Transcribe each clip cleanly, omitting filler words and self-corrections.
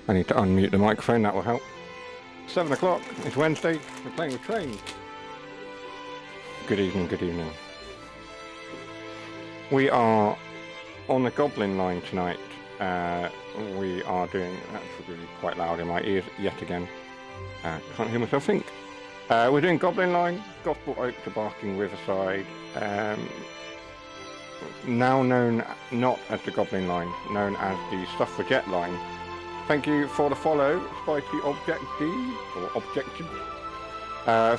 I need to unmute the microphone, that will help. 7 o'clock, it's Wednesday, we're playing with trains. Good evening, good evening. We are on the Goblin line tonight. We are doing, that's really quite loud in my ears yet again. Can't hear myself think. We're doing Goblin line, Gospel Oak to Barking Riverside. Now known not as the Goblin line, known as the Suffragette line. Thank you for the follow, Spicy Object D, or Objective.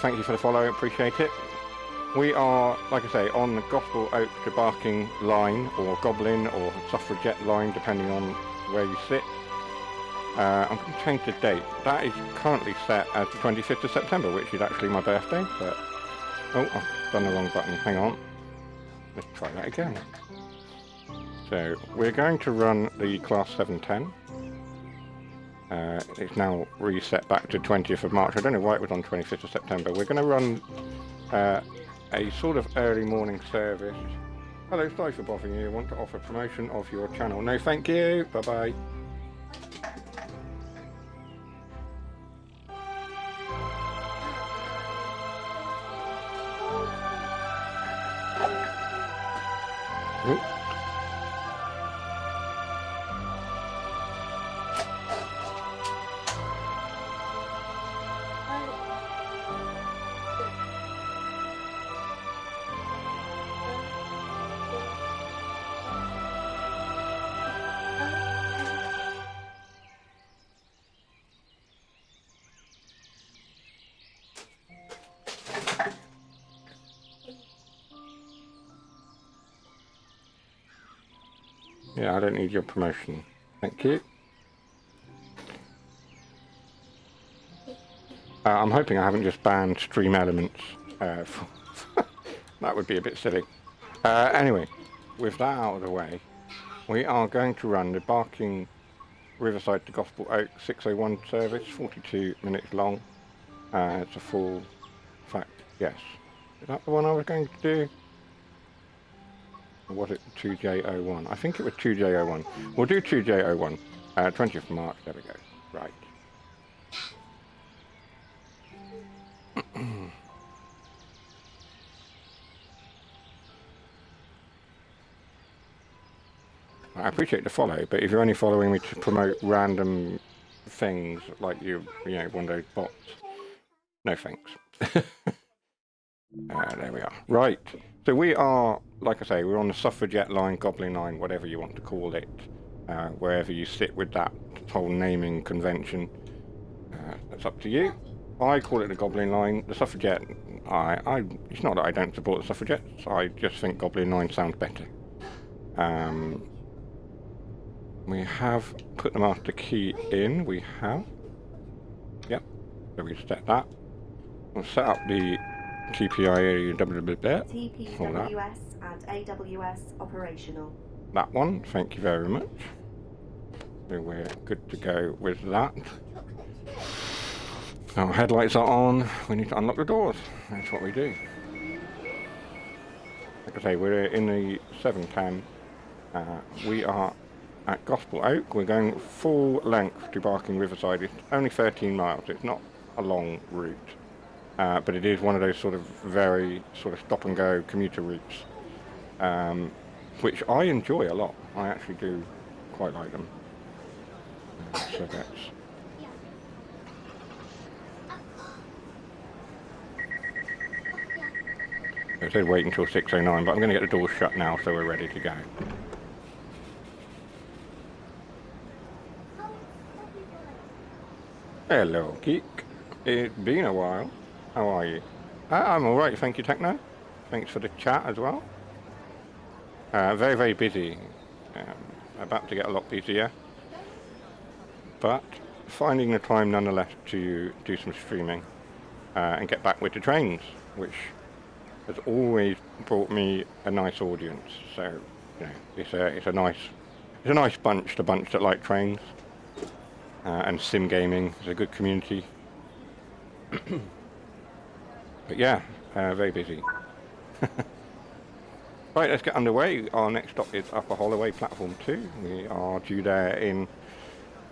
Thank you for the follow, appreciate it. We are, like I say, on the Gospel Oak to Barking line, or Goblin, or Suffragette line, depending on where you sit. I'm going to change the date. That is currently set as the 25th of September, which is actually my birthday, but... Oh, I've done the wrong button, hang on. Let's try that again. So, we're going to run the Class 710. It's now reset back to 20th of March. I don't know why it was on 25th of September. We're going to run a sort of early morning service. Hello, sorry for bothering you. Want to offer promotion of your channel? No, thank you. Bye-bye. Yeah, I don't need your promotion. Thank you. I'm hoping I haven't just banned Stream Elements. That would be a bit silly. Anyway, with that out of the way, we are going to run the Barking Riverside to Gospel Oak 601 service, 42 minutes long. It's a full... In fact, yes. Is that the one I was going to do? Or was it 2J01? I think it was 2J01. We'll do 2J01. 20th of March, there we go. Right. I appreciate the follow, but if you're only following me to promote random things like you know, one of those bots, no thanks. There we are. Right. So we are, like I say, we're on the Suffragette line, Goblin line, whatever you want to call it, wherever you sit with that whole naming convention. That's up to you. I call it the Goblin line. The Suffragette, it's not that I don't support the Suffragettes, I just think Goblin line sounds better. We have put the master key in, we have. Yep, so we set that. We'll set up the TPIWS and AWS operational. That one, thank you very much. So we're good to go with that. Our headlights are on, we need to unlock the doors. That's what we do. Like I say, we're in the 710. We are at Gospel Oak. We're going full length to Barking Riverside. It's only 13 miles, it's not a long route. But it is one of those sort of very sort of stop and go commuter routes, which I enjoy a lot. I actually do quite like them. So that's... It said wait until 6:09, but I'm going to get the doors shut now so we're ready to go. Hello, Geek. It's been a while. How are you? I'm alright, thank you, Techno. Thanks for the chat as well. Very, very busy. About to get a lot busier. But finding the time nonetheless to do some streaming and get back with the trains, which has always brought me a nice audience. So, you know, it's a nice bunch, the bunch that like trains. And sim gaming is a good community. But yeah, very busy. Right, let's get underway. Our next stop is Upper Holloway, Platform 2. We are due there in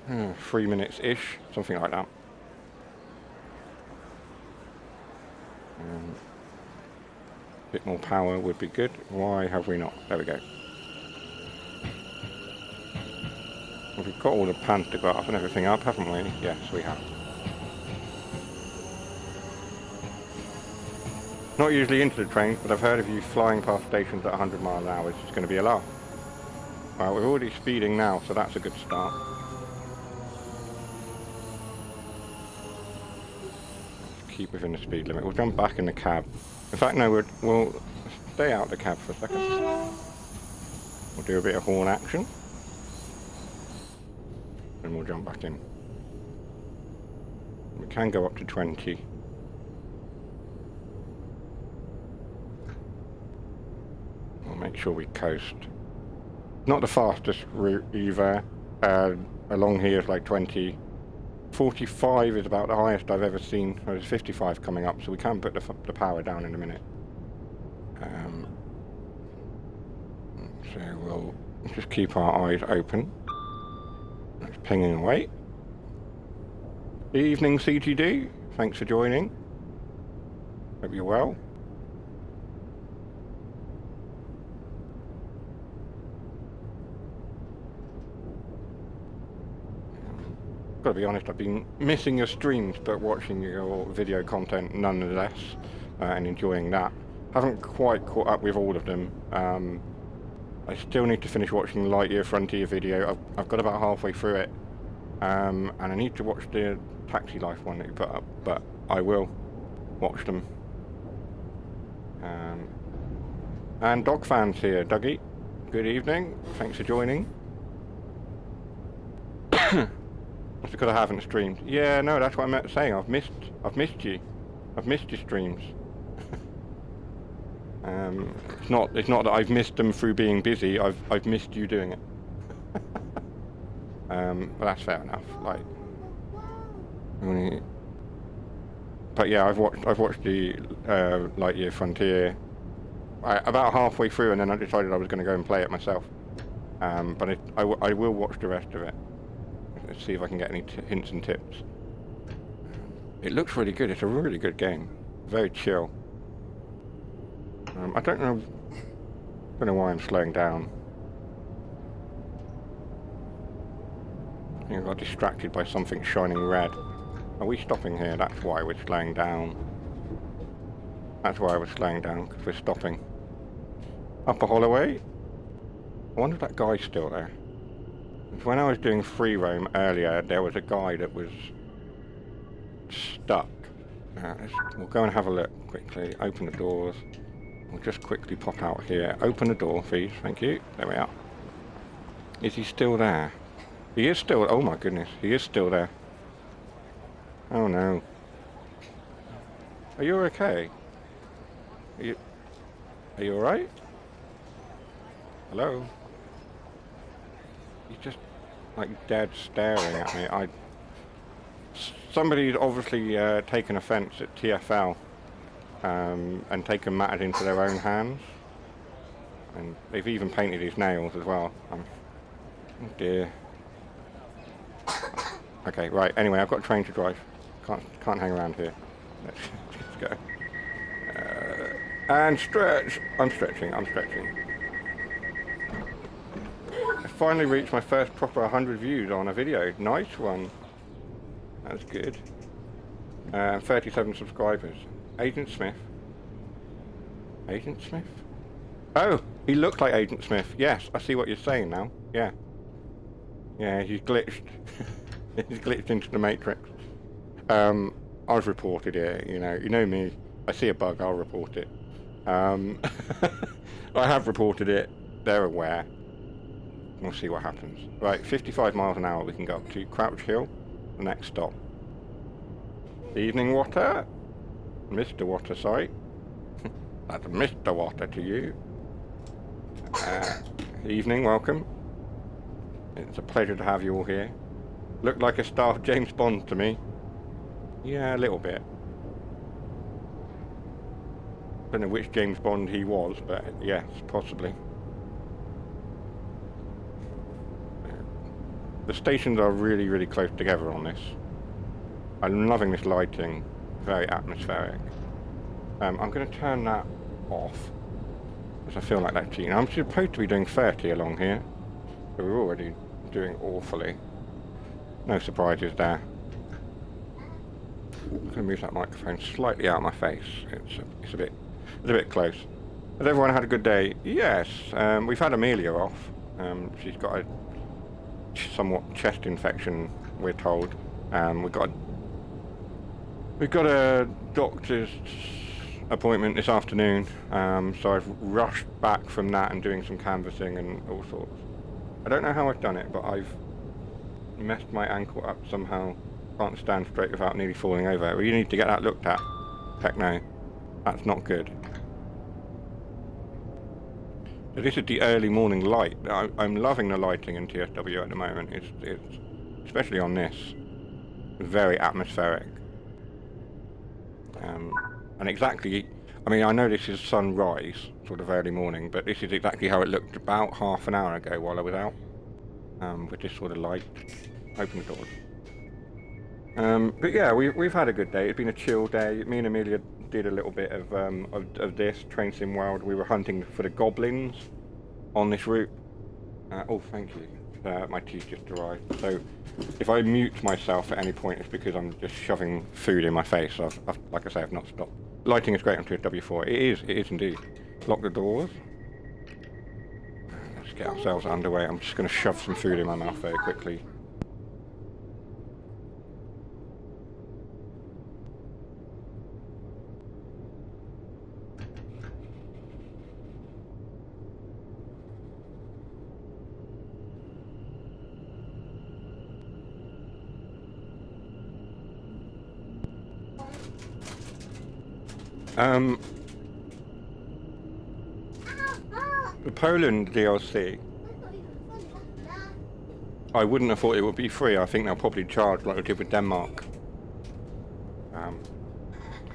3 minutes-ish, something like that. A bit more power would be good. Why have we not? There we go. We've got all the pantograph and everything up, haven't we? Yes, we have. Not usually into the trains, but I've heard of you flying past stations at 100 miles an hour. It's going to be a laugh. Well, we're already speeding now, so that's a good start. Let's keep within the speed limit. We'll jump back in the cab. In fact, no, we'll stay out the cab for a second. We'll do a bit of horn action. And we'll jump back in. We can go up to 20. We'll make sure we coast. Not the fastest route either. Along here is like 20. 45 is about the highest I've ever seen. There's 55 coming up, so we can put the power down in a minute. So we'll just keep our eyes open. It's pinging away. Evening CTD, thanks for joining. Hope you're well. Gotta be honest, I've been missing your streams, but watching your video content nonetheless, and enjoying that. Haven't quite caught up with all of them. I still need to finish watching Lightyear Frontier video. I've got about halfway through it, and I need to watch the Taxi Life one that you put up, but I will watch them. And Dog Fans here, Dougie. Good evening, thanks for joining. That's because I haven't streamed. Yeah, no, that's what I'm saying. I've missed you. I've missed your streams. It's not that I've missed them through being busy. I've missed you doing it. But that's fair enough. Like, but yeah, I've watched the Lightyear Frontier about halfway through, and then I decided I was going to go and play it myself. But I will watch the rest of it. Let's see if I can get any hints and tips. It looks really good. It's a really good game. Very chill. I don't know why I'm slowing down. I think I got distracted by something shining red. Are we stopping here? That's why we're slowing down. That's why we're slowing down, because we're stopping. Upper Holloway? I wonder if that guy's still there. When I was doing free roam earlier, there was a guy that was stuck. We'll go and have a look quickly. Open the doors. We'll just quickly pop out here. Open the door, please. Thank you. There we are. Is he still there? He is still... Oh my goodness. He is still there. Oh no. Are you okay? Are you alright? Hello? He's just like dead staring at me. Somebody's obviously taken offence at TFL and taken matters into their own hands, and they've even painted his nails as well. Oh dear. Okay, right. Anyway, I've got a train to drive. Can't hang around here. Let's go. And stretch. I'm stretching. I finally reached my first proper 100 views on a video. Nice one. That's good. 37 subscribers. Agent Smith. Agent Smith? Oh, he looked like Agent Smith. Yes, I see what you're saying now. Yeah. Yeah, he's glitched. He's glitched into the Matrix. I've reported it, you know me. I see a bug, I'll report it. I have reported it. They're aware. We'll see what happens. Right, 55 miles an hour we can go up to Crouch Hill, the next stop. Evening, Water. Mr. Water, sorry. That's Mr. Water to you. Evening, welcome. It's a pleasure to have you all here. Looked like a star of James Bond to me. Yeah, a little bit. Don't know which James Bond he was, but yes, possibly. The stations are really, really close together on this. I'm loving this lighting. Very atmospheric. I'm going to turn that off, because I feel like that's cheating. I'm supposed to be doing 30 along here, but we're already doing awfully. No surprises there. I'm going to move that microphone slightly out of my face. It's a bit close. Has everyone had a good day? Yes. We've had Amelia off. She's got a somewhat chest infection, we're told. We've got a doctor's appointment this afternoon, so I've rushed back from that and doing some canvassing and all sorts. I don't know how I've done it, but I've messed my ankle up somehow. Can't stand straight without nearly falling over. Well, you need to get that looked at. Heck no. That's not good. So this is the early morning light. I'm loving the lighting in TSW at the moment. It's especially on this, very atmospheric. And exactly, I mean, I know this is sunrise, sort of early morning, but this is exactly how it looked about half an hour ago while I was out, with this sort of light. Open the doors. But yeah, we've had a good day. It's been a chill day. Me and Amelia did a little bit of this, Train Sim World. We were hunting for the Goblins on this route. Oh, thank you. My tea's just arrived. So if I mute myself at any point, it's because I'm just shoving food in my face. Like I say, I've not stopped. Lighting is great on TSW4. It is indeed. Lock the doors. Let's get ourselves underway. I'm just going to shove some food in my mouth very quickly. The Poland DLC, I wouldn't have thought it would be free. I think they'll probably charge like they did with Denmark.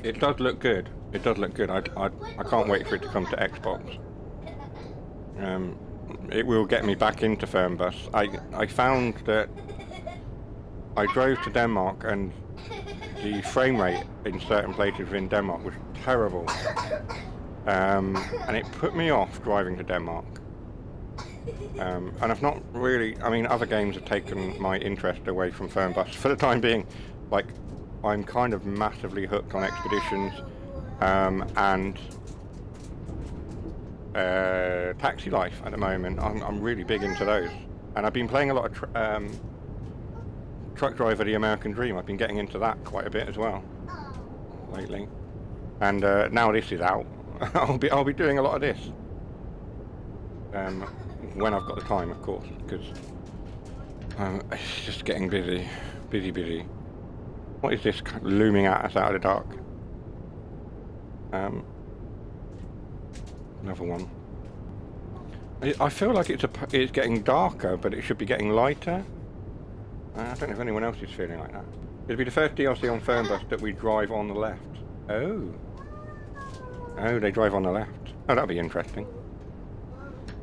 It does look good. It does look good. I can't wait for it to come to Xbox. It will get me back into Fernbus. I found that I drove to Denmark and the frame rate in certain places within Denmark was terrible. And it put me off driving to Denmark. And I've not really, I mean, other games have taken my interest away from Fernbus for the time being. Like, I'm kind of massively hooked on Expeditions, and Taxi Life at the moment. I'm really big into those. And I've been playing a lot of Truck Driver: The American Dream. I've been getting into that quite a bit as well lately. And now this is out, I'll be doing a lot of this. When I've got the time, of course, because it's just getting busy. What is this looming at us out of the dark? Another one. I feel like it's getting darker, but it should be getting lighter. I don't know if anyone else is feeling like that. It'll be the first DLC on Fernbus that we drive on the left. Oh, they drive on the left. Oh, that'll be interesting.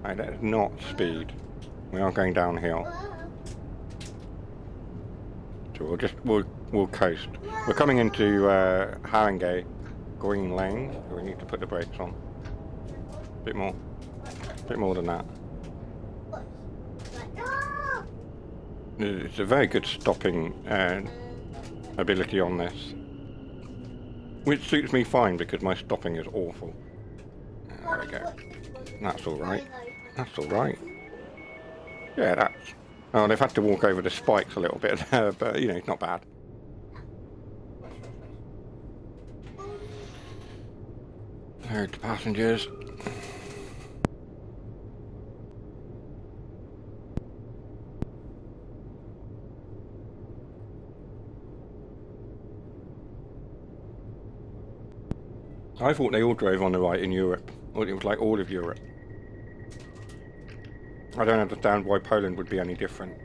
Right, that is not speed. We are going downhill. So we'll coast. We're coming into Haringey, Green Lane. So we need to put the brakes on. A bit more than that. It's a very good stopping ability on this, which suits me fine because my stopping is awful. There we go. That's all right. That's all right. Yeah, that's... Oh, they've had to walk over the spikes a little bit there, but, you know, it's not bad. Load the passengers. I thought they all drove on the right in Europe. Or it was like all of Europe. I don't understand why Poland would be any different.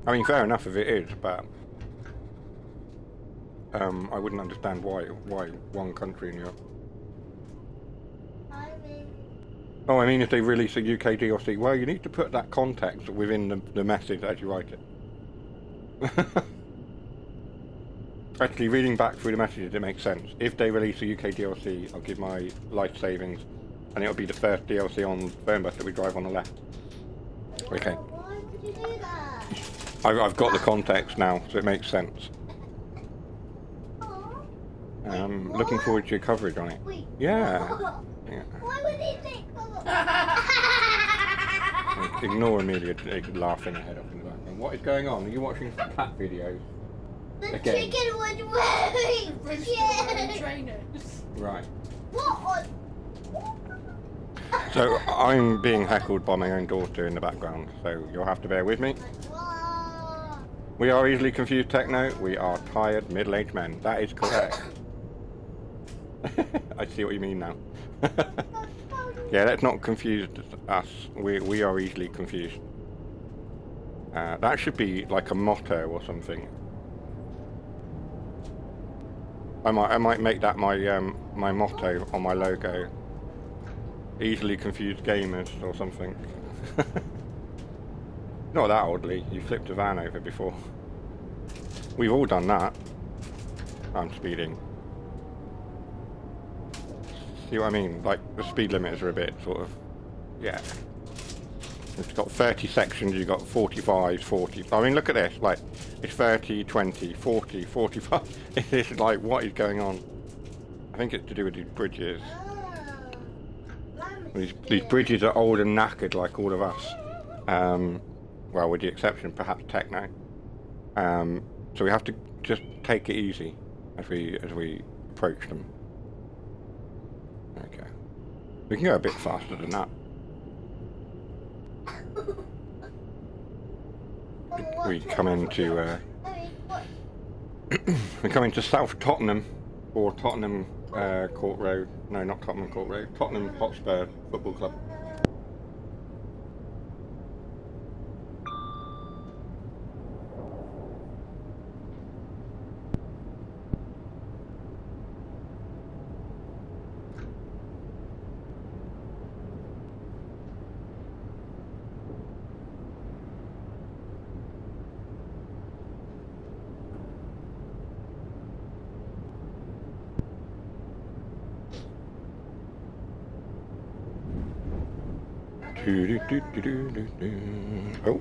I mean, fair enough if it is, but I wouldn't understand why one country in Europe. Oh, I mean, if they release a UK DLC, well, you need to put that context within the message as you write it. Actually, reading back through the messages, it makes sense. If they release a UK DLC, I'll give my life savings, and it'll be the first DLC on Fernbus that we drive on the left. Okay. Why would you do that? I've got the context now, so it makes sense. Looking forward to your coverage on it. Wait. Yeah. Yeah. Why would he think? Ignore Amelia laughing her head off in the background. What is going on? Are you watching cat videos? The Again. chicken was wearing Roasted trainers. Right. What So I'm being heckled by my own daughter in the background, so you'll have to bear with me. on? We are easily confused, Techno. We are tired, middle-aged men. That is correct. I see what you mean now. Yeah, let's not confuse us. We are easily confused. That should be like a motto or something. I might make that my my motto on my logo. Easily confused gamers or something. Not that oddly. You flipped a van over before. We've all done that. I'm speeding. See what I mean? Like, the speed limiters are a bit sort of... Yeah. It's got 30 sections, you've got 45, 40... I mean, look at this. Like, it's 30, 20, 40, 45. It's like, what is going on? I think it's to do with these bridges. These bridges are old and knackered like all of us. Well, with the exception perhaps Techno. So we have to just take it easy as we approach them. Okay. We can go a bit faster than that. We come into we come into South Tottenham, or Tottenham Court Road. No, not Tottenham Court Road. Tottenham Hotspur Football Club. Oh.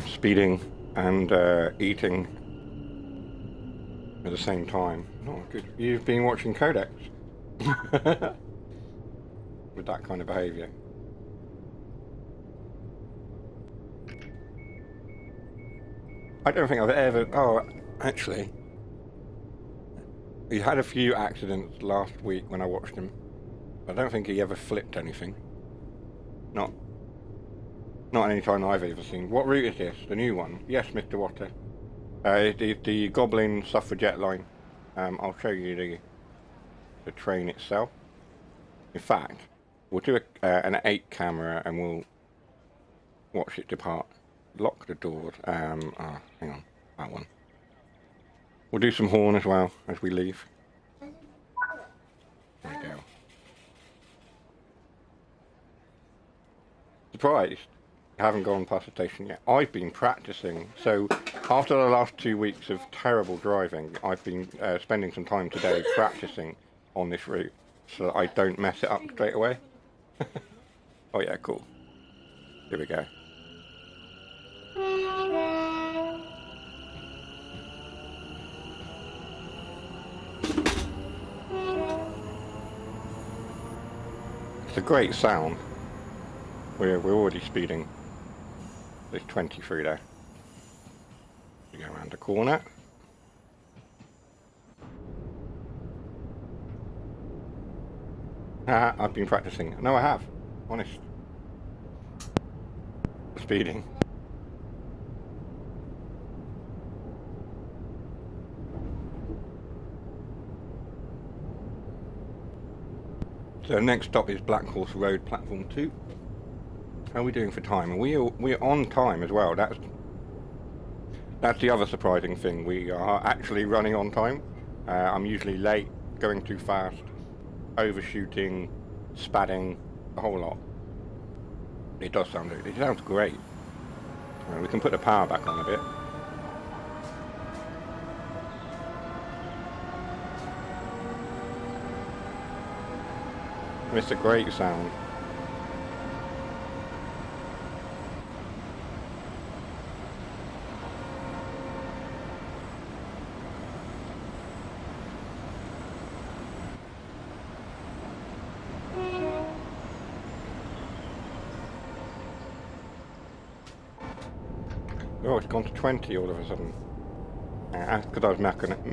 Speeding and eating at the same time. Not good. You've been watching Codex with that kind of behaviour. I don't think I've ever... Oh, actually... He had a few accidents last week when I watched him. I don't think he ever flipped anything. Not any time I've ever seen. What route is this? The new one? Yes, Mr. Water. The Goblin Suffragette line. I'll show you the train itself. In fact, we'll do an 8 camera and we'll watch it depart. Lock the doors. Hang on, that one. We'll do some horn as well as we leave. There we go. Surprised I haven't gone past the station yet. I've been practicing. So after the last 2 weeks of terrible driving, I've been spending some time today practicing on this route so that I don't mess it up straight away. Oh yeah, cool. Here we go. It's a great sound. We're already speeding. There's 20 through there. We go around the corner. I've been practicing. No, I have. Honest. Speeding. So next stop is Black Horse Road, platform 2. How are we doing for time? We're on time as well. That's the other surprising thing. We are actually running on time. I'm usually late going too fast, overshooting, spadding, the whole lot. It sounds great. We can put the power back on a bit. It's a great sound. Oh, it's gone to 20 all of a sudden. That's because I was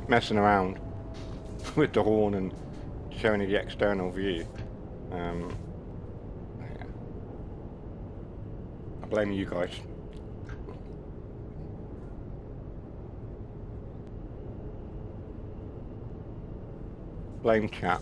messing around with the horn and showing you the external view. Yeah. I blame you guys. Blame chat.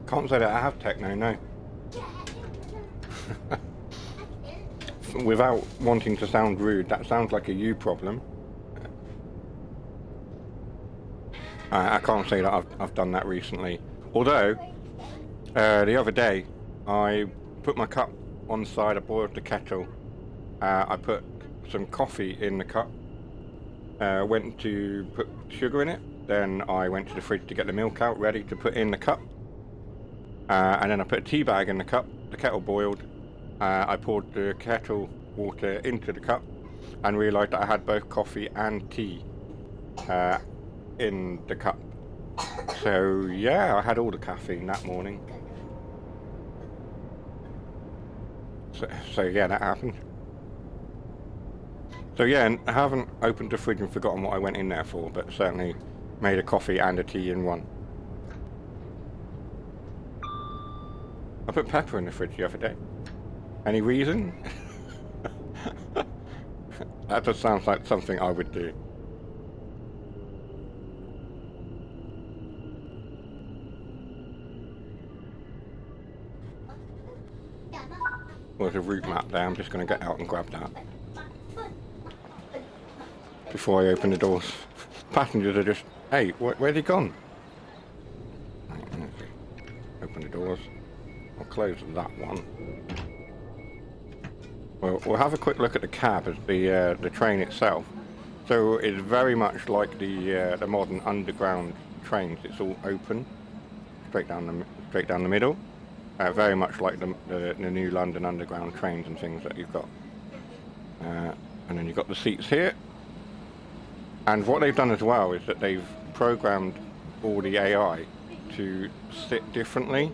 Can't say that I have techno, no. Without wanting to sound rude, that sounds like a you problem. I can't say that I've done that recently. Although, the other day, I put my cup on the side, I boiled the kettle, I put some coffee in the cup, went to put sugar in it, then I went to the fridge to get the milk out ready to put in the cup. And then I put a tea bag in the cup, the kettle boiled, I poured the kettle water into the cup and realised that I had both coffee and tea in the cup. So yeah, I had all the caffeine that morning. So yeah, that happened. So yeah, and I haven't opened the fridge and forgotten what I went in there for, but certainly made a coffee and a tea in one. I put pepper in the fridge the other day. Any reason? That just sounds like something I would do. Well, there's a route map there. I'm just going to get out and grab that before I open the doors. Passengers are just, hey, where's he gone? Right, open the doors. I'll close that one. Well, we'll have a quick look at the cab as the train itself. So it's very much like the modern underground trains. It's all open, straight down the middle. Very much like the new London Underground trains and things that you've got. And then you've got the seats here. And what they've done as well is that they've programmed all the AI to sit differently.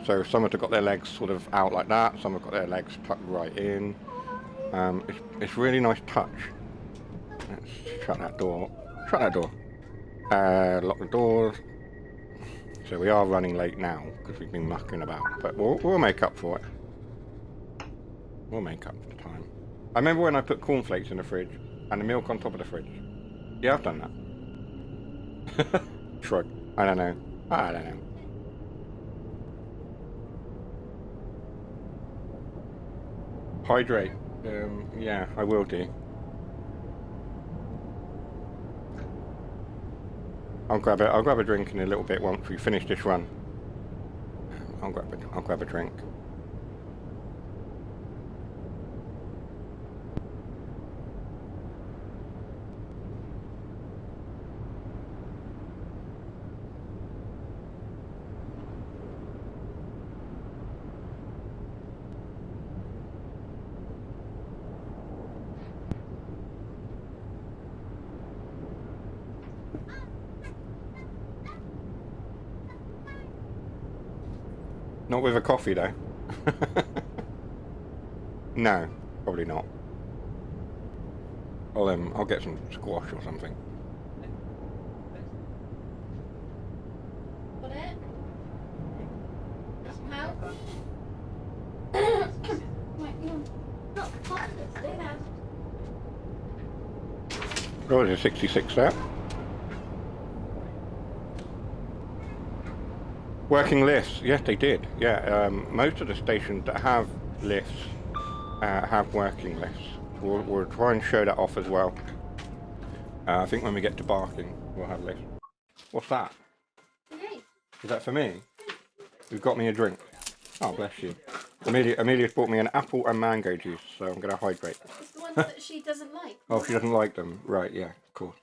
So some have got their legs sort of out like that, some have got their legs tucked right in. It's really nice touch. Let's shut that door. Shut that door. Lock the doors. So we are running late now because we've been mucking about, but we'll make up for it. We'll make up for the time. I remember when I put cornflakes in the fridge and the milk on top of the fridge. Yeah, I've done that. Shrug. I don't know. Hydrate. Yeah, I will do. I'll grab a drink in a little bit once we finish this run. I'll grab a drink. Not with a coffee though. No, probably not. I'll get some squash or something. Got it? How? Right, not hot, stay there. Oh, there's a 66 there. Working lifts. Yes, they did. Yeah, most of the stations that have lifts have working lifts. We'll try and show that off as well. I think when we get to Barking, we'll have lifts. What's that? Okay. Is that for me? You've got me a drink. Oh, bless you. Amelia's bought me an apple and mango juice, so I'm going to hydrate. It's the ones that she doesn't like. Oh, she doesn't like them. Right, yeah, of course.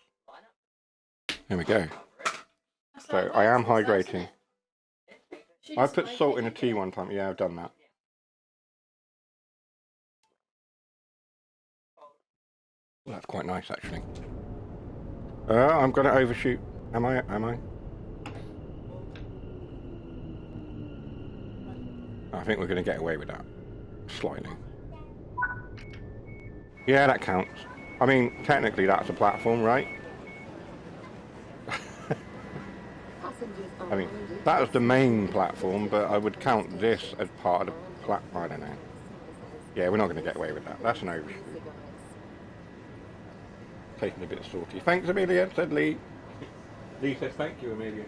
There we go. So, I am hydrating. I put salt in a tea one time. Yeah, I've done that. Well, that's quite nice, actually. I'm going to overshoot. Am I? I think we're going to get away with that. Slightly. Yeah, that counts. I mean, technically that's a platform, right? I mean, that was the main platform, but I would count this as part of the platform. I don't know. Yeah, we're not going to get away with that. That's an overshoot. Taking a bit salty. Thanks, Amelia, said Lee. Lee says thank you, Amelia.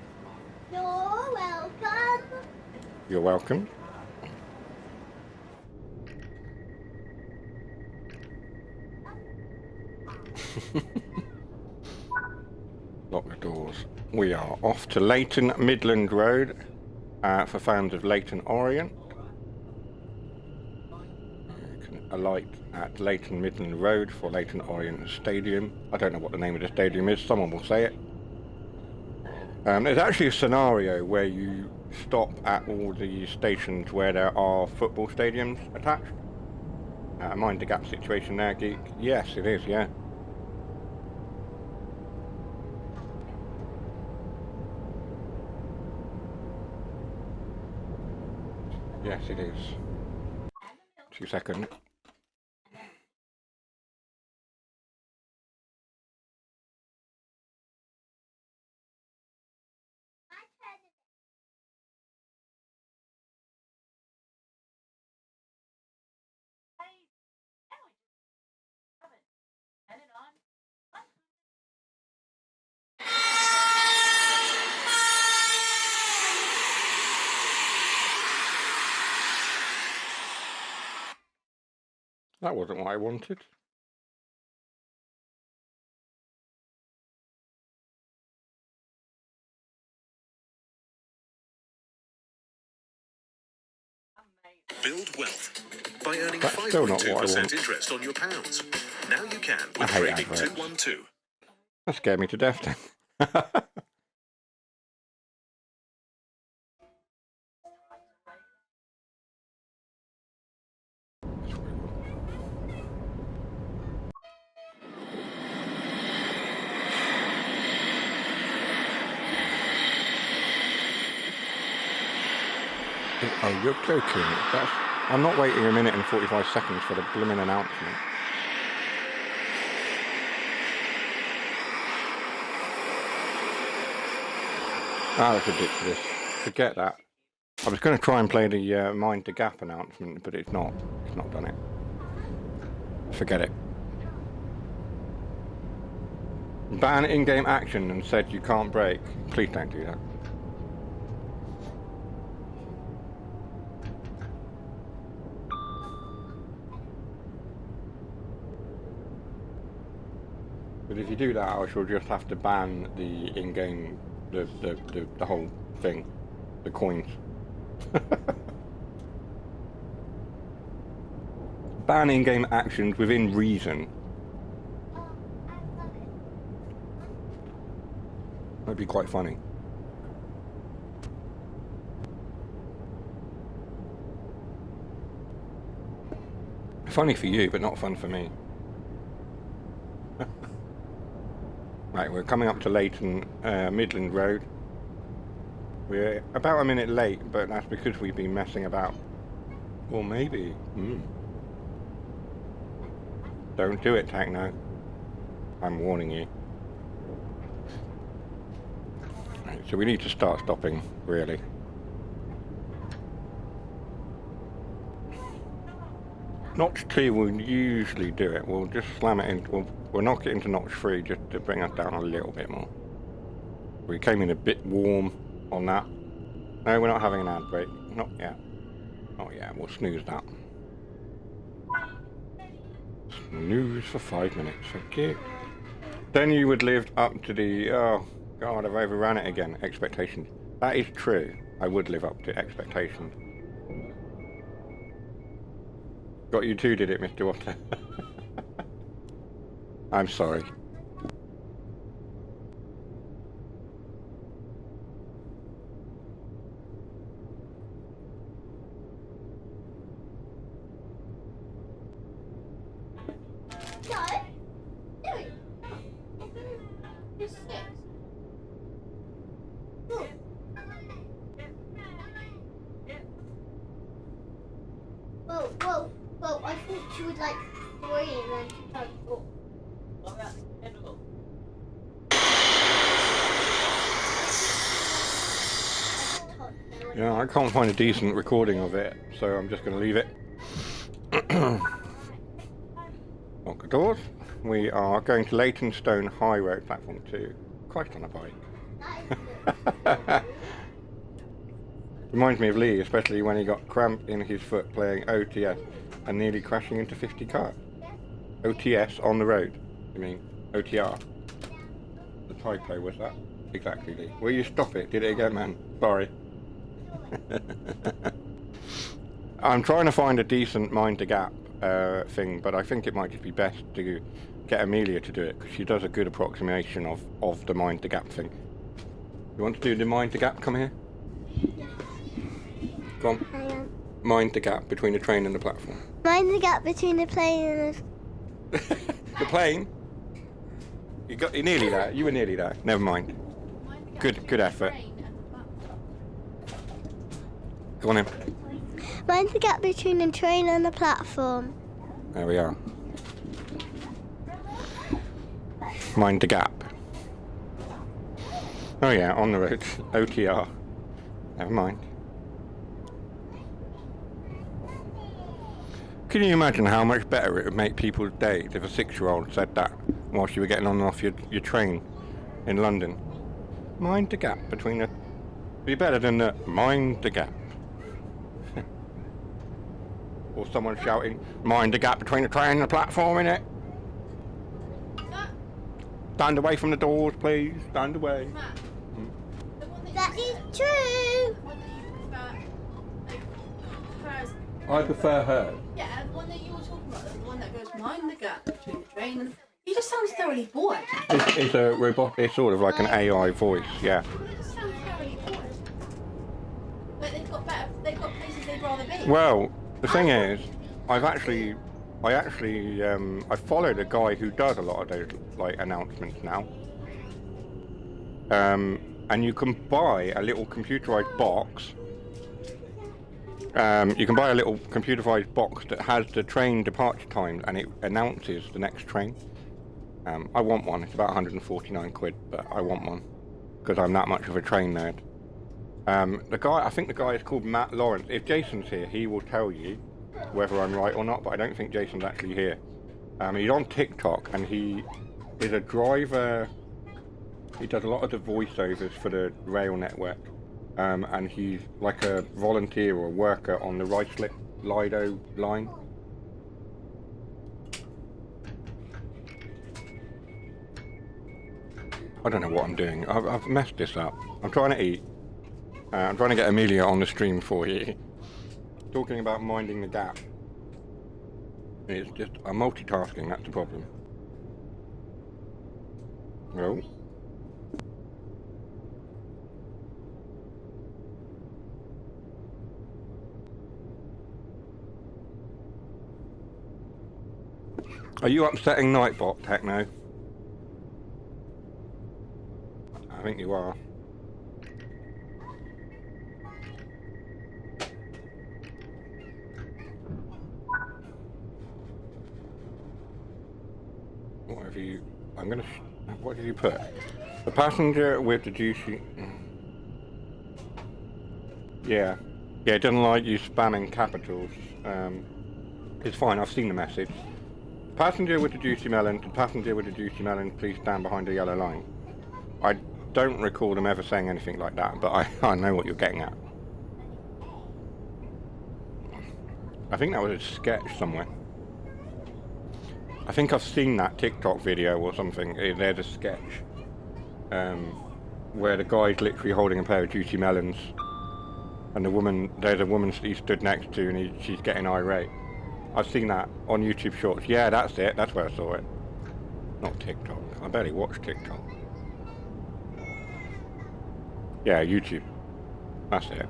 You're welcome. You're welcome. Lock the doors. We are off to Leighton Midland Road for fans of Leighton Orient. You can alight at Leighton Midland Road for Leighton Orient Stadium. I don't know what the name of the stadium is, someone will say it. There's actually a scenario where you stop at all the stations where there are football stadiums attached. Mind the gap situation there, Geek. Yes, it is, yeah. Yes, it is. 2 seconds. That wasn't what I wanted. Build wealth by earning That's still not what I 5.2% want. interest on your pounds. Now you can I with hate Trading adverts. 212. That scared me to death then. Oh, you're joking. I'm not waiting a minute and 45 seconds for the blooming announcement. Ah, that's ridiculous. Forget that. I was going to try and play the Mind the Gap announcement, but it's not done it. Forget it. Ban in-game action and said you can't break. Please don't do that. But if you do that, I shall just have to ban the in-game, the whole thing, the coins. Ban in-game actions within reason. That'd be quite funny. Funny for you, but not fun for me. Right, we're coming up to Leighton Midland Road. We're about a minute late, but that's because we've been messing about. Or maybe. Don't do it, Techno. I'm warning you. Right, so we need to start stopping, really. Notch 2 will usually do it. We'll just slam it in. We'll knock it into notch 3 just to bring us down a little bit more. We came in a bit warm on that. No, we're not having an ad break. Not yet. Oh yeah, we'll snooze that. Snooze for 5 minutes, thank you. Then you would live up to the, oh god, I've overran it again, expectations. That is true. I would live up to expectations. Got you too, did it, Mr. Water? I'm sorry. Whoa, I thought you would like 3 and then 4. Yeah, I can't find a decent recording of it, so I'm just going to leave it. Lock the doors. We are going to Leytonstone High Road, platform 2. Christ on a bike. Reminds me of Lee, especially when he got cramp in his foot playing OTS and nearly crashing into 50 cars. OTS on the road. You mean OTR? The typo was that? Exactly, Lee. Will you stop it? Did it again, man. Sorry. I'm trying to find a decent Mind the Gap thing, but I think it might just be best to get Amelia to do it, because she does a good approximation of the Mind the Gap thing. You want to do the Mind the Gap? Come here. Come on. Mind the gap between the train and the platform. Mind the gap between the plane and the... The plane? You're nearly there. You were nearly there. Never mind. Good effort. Go on in. Mind the gap between the train and the platform. There we are. Mind the gap. Oh yeah, on the road. OTR. Never mind. Can you imagine how much better it would make people's day if a 6-year-old said that whilst you were getting on and off your train in London? Mind the gap between the... Be better than the mind the gap. Or someone shouting, mind the gap between the train and the platform, innit? Stand away from the doors, please. Stand away. That is true. I prefer her. Yeah, the one that you were talking about, the one that goes mind the gap between the train and... He just sounds thoroughly bored. It's a robot, it's sort of like an AI voice, yeah. He just sounds thoroughly bored. But they've got places they'd rather be. Well, the thing is, I followed a guy who does a lot of those like announcements now. And you can buy a little computerized box. You can buy a little computerized box that has the train departure times and it announces the next train. I want one. It's about 149 quid, but I want one because I'm that much of a train nerd. I think the guy is called Matt Lawrence. If Jason's here, he will tell you whether I'm right or not, but I don't think Jason's actually here. He's on TikTok and he is a driver. He does a lot of the voiceovers for the rail network. And he's like a volunteer or a worker on the Ruislip Lido line. I don't know what I'm doing. I've messed this up. I'm trying to eat. I'm trying to get Amelia on the stream for you. Talking about minding the gap. It's just, I'm multitasking, that's the problem. No. Are you upsetting Nightbot, Techno? I think you are. What have you... what did you put? The passenger with the juicy... Yeah, it doesn't like you spamming capitals. It's fine, I've seen the message. Passenger with the juicy melon, to passenger with the juicy melon, please stand behind the yellow line. I don't recall them ever saying anything like that, but I know what you're getting at. I think that was a sketch somewhere. I think I've seen that TikTok video or something. There's a sketch where the guy's literally holding a pair of juicy melons, and there's a woman he stood next to, and she's getting irate. I've seen that on YouTube Shorts. Yeah, that's it. That's where I saw it. Not TikTok. I barely watch TikTok. Yeah, YouTube. That's it.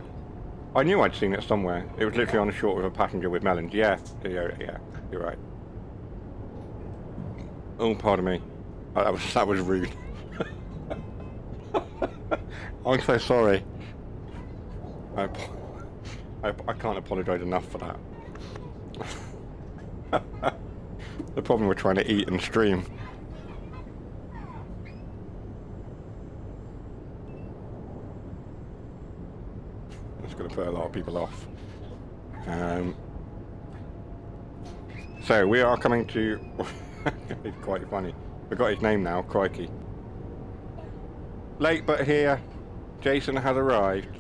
I knew I'd seen it somewhere. It was literally on a short with a passenger with melons. Yeah, you're right. Oh, pardon me. That was rude. I'm so sorry. I can't apologise enough for that. The problem with trying to eat and stream. It's going to put a lot of people off. So we are coming to... It's quite funny. Forgot his name now, crikey. Late but here. Jason has arrived.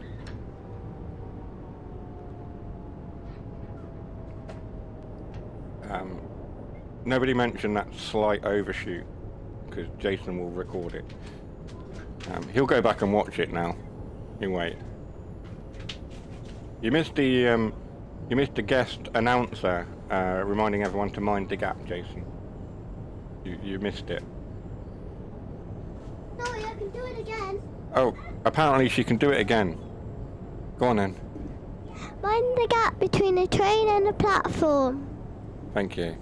Nobody mentioned that slight overshoot, because Jason will record it. He'll go back and watch it now. You wait. You missed the guest announcer reminding everyone to mind the gap, Jason. You missed it. Sorry, I can do it again. Oh, apparently she can do it again. Go on then. Mind the gap between the train and the platform. Thank you.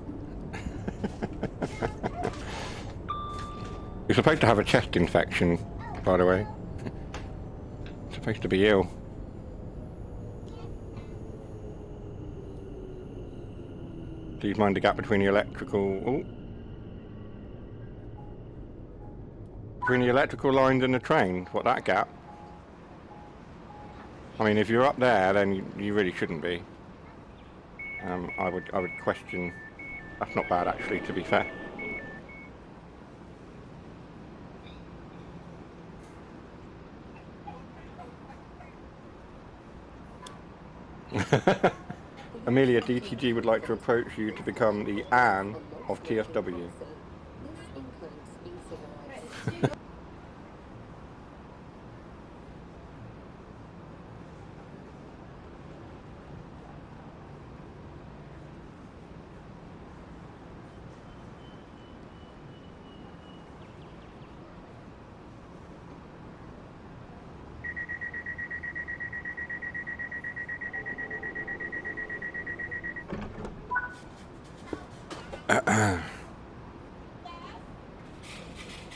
You're supposed to have a chest infection, by the way. You're supposed to be ill. Please mind the gap between the electrical... Between the electrical lines and the train. What, that gap? I mean, if you're up there, then you really shouldn't be. I would question... That's not bad, actually, to be fair. Amelia, DTG would like to approach you to become the Anne of TSW.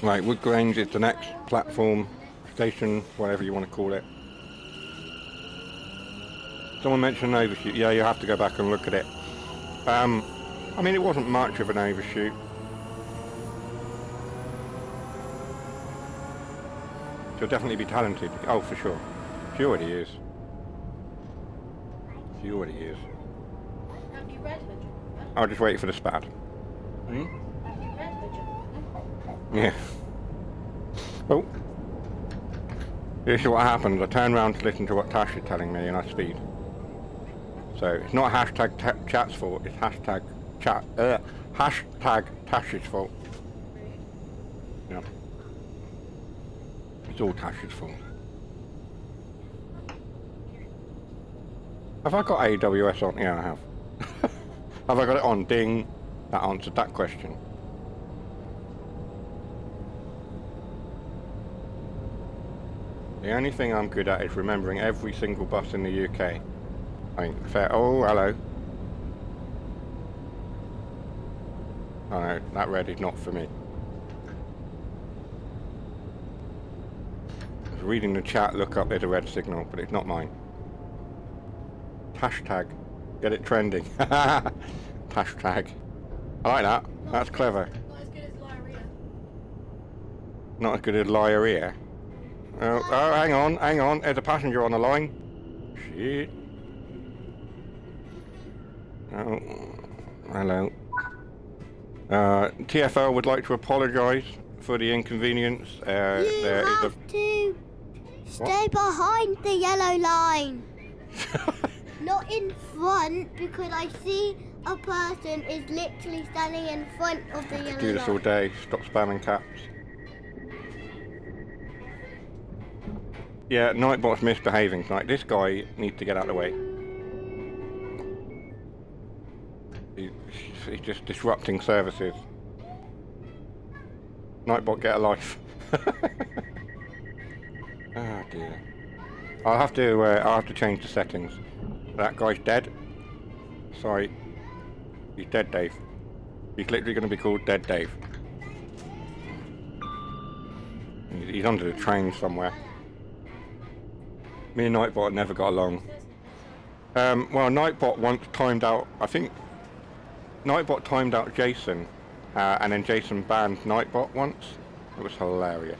Right, Wood Grange is the next platform, station, whatever you want to call it. Someone mentioned an overshoot. Yeah, you have to go back and look at it. I mean, it wasn't much of an overshoot. She'll definitely be talented. Oh, for sure. She already is. She already is. Have you read her journal? I'll just wait for the spad. Have you read her journal? Yeah. Oh. This is what happens. I turn around to listen to what Tash is telling me and I speed. So it's not hashtag chat's fault, it's hashtag Tash's fault. Yeah. It's all Tash's fault. Have I got AWS on? Yeah, I have. Have I got it on? Ding. That answered that question. The only thing I'm good at is remembering every single bus in the UK. I mean, fair. Oh, hello. Oh no, that red is not for me. I was reading the chat, look up, there's a red signal, but it's not mine. Hashtag. Get it trending. Hashtag. I like that. That's clever. Not as good as diarrhea. Not as good as liarrhea. Oh, hang on. There's a passenger on the line. Shit. Oh, hello. TFL would like to apologise for the inconvenience. You have to stay behind the yellow line. Not not in front because I see a person is literally standing in front of the yellow Do this all light. day. Stop spamming caps. Yeah, Nightbot's misbehaving tonight. This guy needs to get out of the way. He's just disrupting services. Nightbot, get a life. Oh dear. I'll have to change the settings. That guy's dead. Sorry. He's dead, Dave. He's literally going to be called Dead Dave. He's under the train somewhere. Me and Nightbot never got along. Well, Nightbot once timed out, I think Nightbot timed out Jason, and then Jason banned Nightbot once. It was hilarious.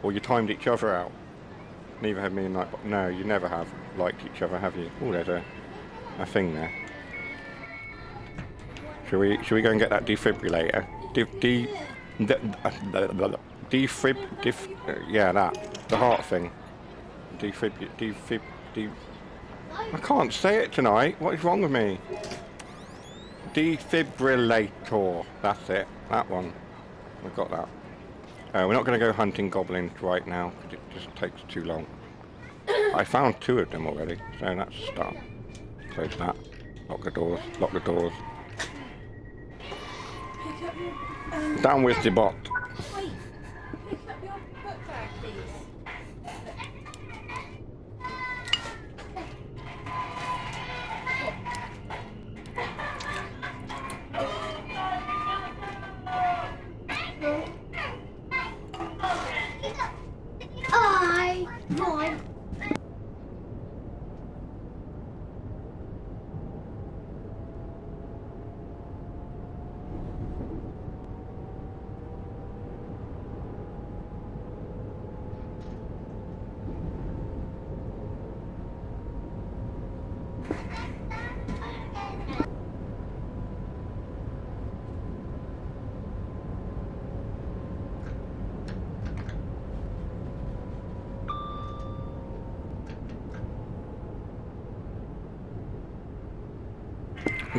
Or you timed each other out. Neither have me and Nightbot. No, you never have liked each other, have you? Oh, there's a thing there. Should we go and get that defibrillator? Yeah, that. The heart thing. I can't say it tonight. What is wrong with me? Defibrillator. That's it. That one. We've got that. We're not going to go hunting goblins right now because it just takes too long. I found 2 of them already, so that's a start. Close that. Lock the doors. Lock the doors. Pick up your, Down with the bot. wait. Pick up your book bag, please. Mine.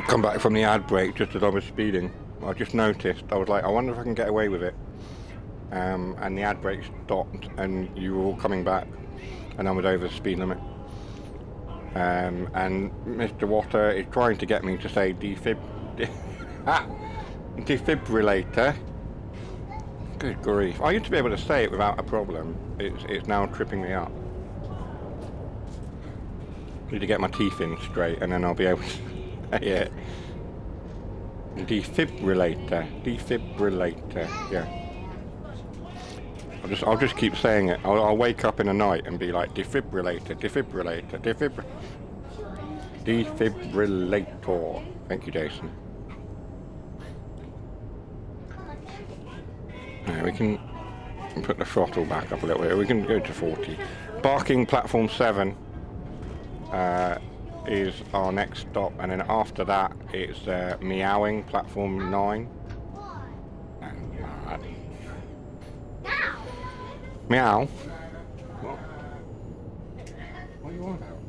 Come back from the ad break just as I was speeding. I just noticed, I was like, I wonder if I can get away with it. And the ad break stopped and you were all coming back and I was over the speed limit. And Mr. Water is trying to get me to say defibrillator. Good grief. I used to be able to say it without a problem. It's now tripping me up. Need to get my teeth in straight and then I'll be able to yeah. Defibrillator. Yeah. I'll just keep saying it. I'll wake up in the night and be like defibrillator. Defibrillator. Thank you, Jason. Yeah, we can put the throttle back up a little bit. We can go to 40. Barking platform 7. Is our next stop, and then after that it's meowing platform 9. Meow. What? What are you on about?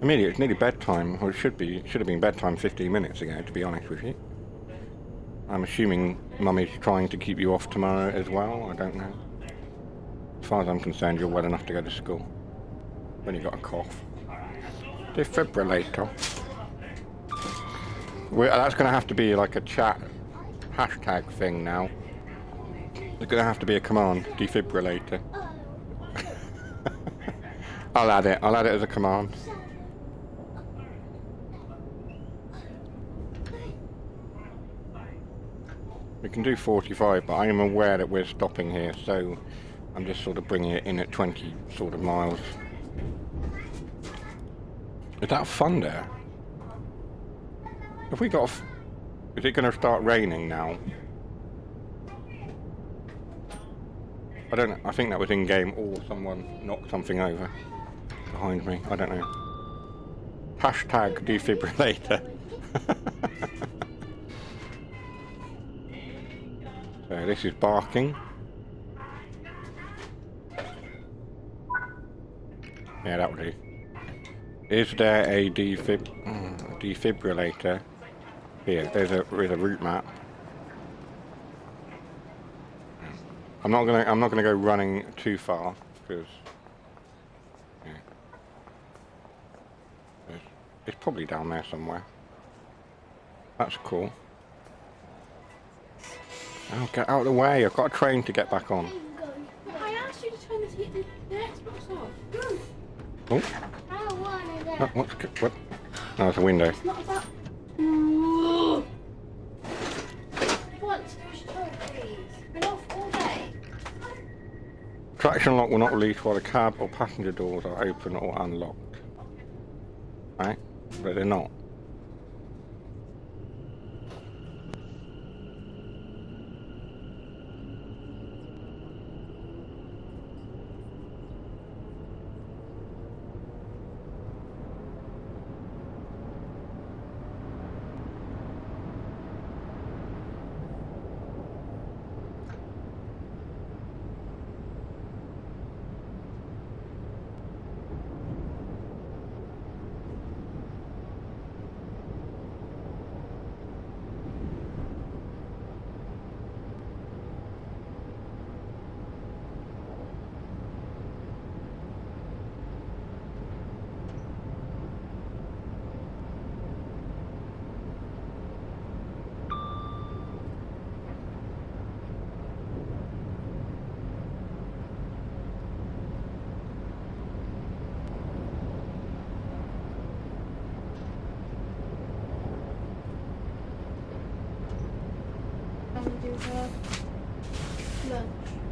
I mean, it's nearly bedtime, or it should have been bedtime 15 minutes ago, to be honest with you. I'm assuming Mummy's trying to keep you off tomorrow as well. I don't know. As far as I'm concerned, you're well enough to go to school. When you've got a cough. Defibrillator. That's going to have to be like a chat hashtag thing now. It's going to have to be a command. Defibrillator. I'll add it as a command. We can do 45, but I am aware that we're stopping here, so I'm just sort of bringing it in at 20 sort of miles. Is that thunder? Have we got... Is it going to start raining now? I don't know. I think that was in-game, or someone knocked something over behind me. I don't know. Hashtag defibrillator. So this is barking. Yeah, that would do. Is there a defibrillator? Here, there's a route map. I'm not gonna go running too far because yeah, it's probably down there somewhere. That's cool. Oh, get out of the way! I've got a train to get back on. I asked you to turn the Xbox off. Oh, I wanted it. what? Oh, it's a window. It's not about. What? Please. Been off all day. Traction lock will not release while the cab or passenger doors are open or unlocked. Right? But they're not.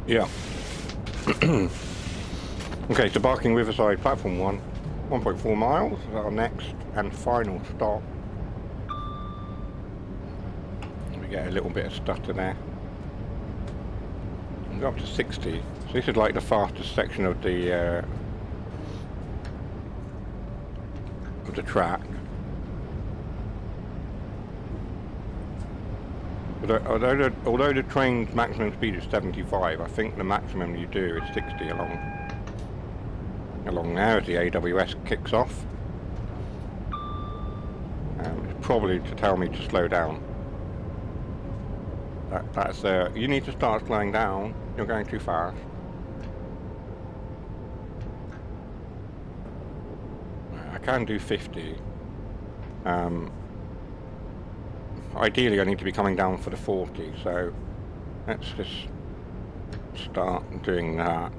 Yeah. Okay, so Barking Riverside, platform 1, 1.4 miles is our next and final stop. We get a little bit of stutter there. We go up to 60. So this is like the fastest section of the track. Although the train's maximum speed is 75, I think the maximum you do is 60 along there as the AWS kicks off. It's probably to tell me to slow down. That's you need to start slowing down. You're going too fast. I can do 50. Ideally I need to be coming down for the 40, so let's just start doing that.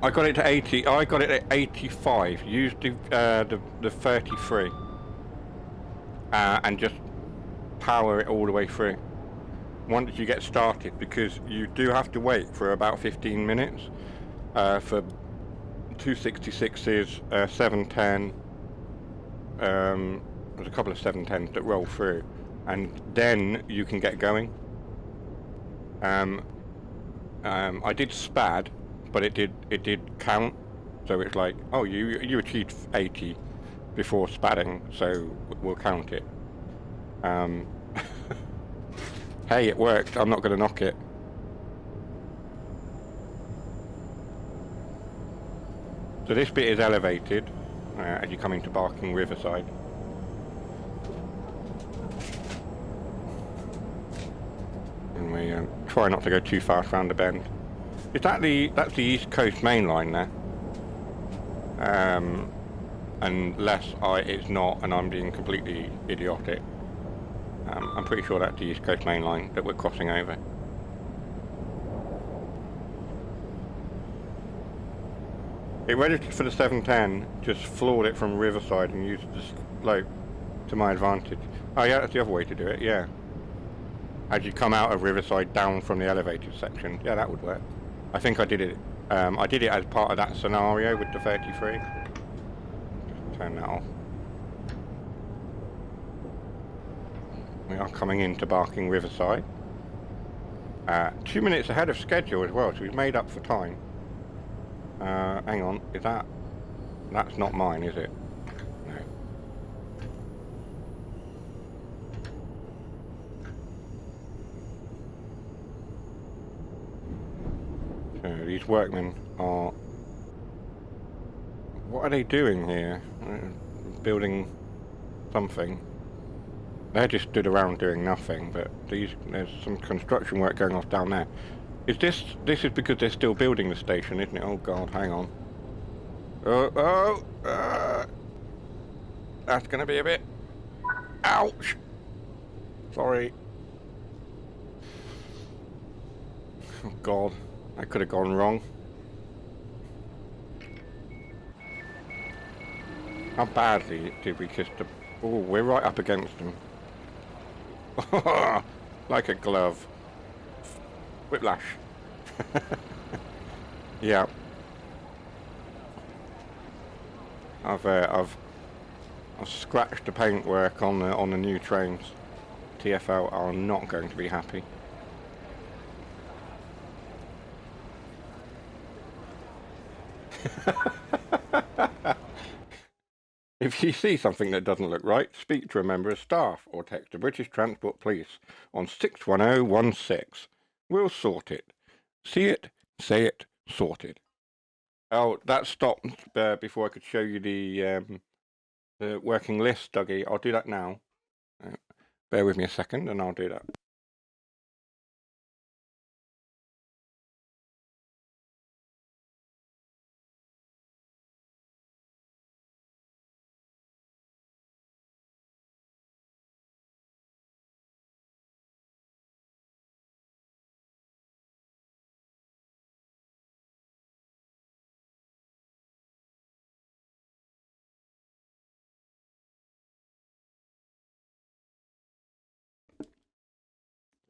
I got it to 80. I got it at 85. Use the 33 and just power it all the way through once you get started, because you do have to wait for about 15 minutes for 266s, 710. There's a couple of 710s that roll through, and then you can get going. I did SPAD, but it did count, so it's like, oh, you achieved 80 before spadding, so we'll count it. Hey, it worked. I'm not going to knock it. So this bit is elevated as you come into Barking Riverside. And we try not to go too fast round the bend. Is that that's the East Coast main line there? Unless it's not, and I'm being completely idiotic. I'm pretty sure that's the East Coast main line that we're crossing over. It registered for the 710, just floored it from Riverside and used the slope to my advantage. Oh yeah, that's the other way to do it, yeah. As you come out of Riverside down from the elevated section, yeah, that would work. I think I did it as part of that scenario with the 33. Just turn that off. We are coming into Barking Riverside. 2 minutes ahead of schedule as well, so we've made up for time. Hang on, that's not mine, is it? No. So these workmen are are they doing here? Building something. They just stood around doing nothing, but there's some construction work going off down there. This is because they're still building the station, isn't it? Oh god, hang on. That's gonna be a bit... Ouch! Sorry. Oh god, that could have gone wrong. How badly did we kiss the... Oh, we're right up against them. Like a glove. Whiplash. Yeah. I've scratched the paintwork on the new trains. TfL are not going to be happy. If you see something that doesn't look right, speak to a member of staff or text the British Transport Police on 61016. We'll sort it. See it, say it, sorted. Oh, that stopped before I could show you the working list, Dougie. I'll do that now. Bear with me a second and I'll do that.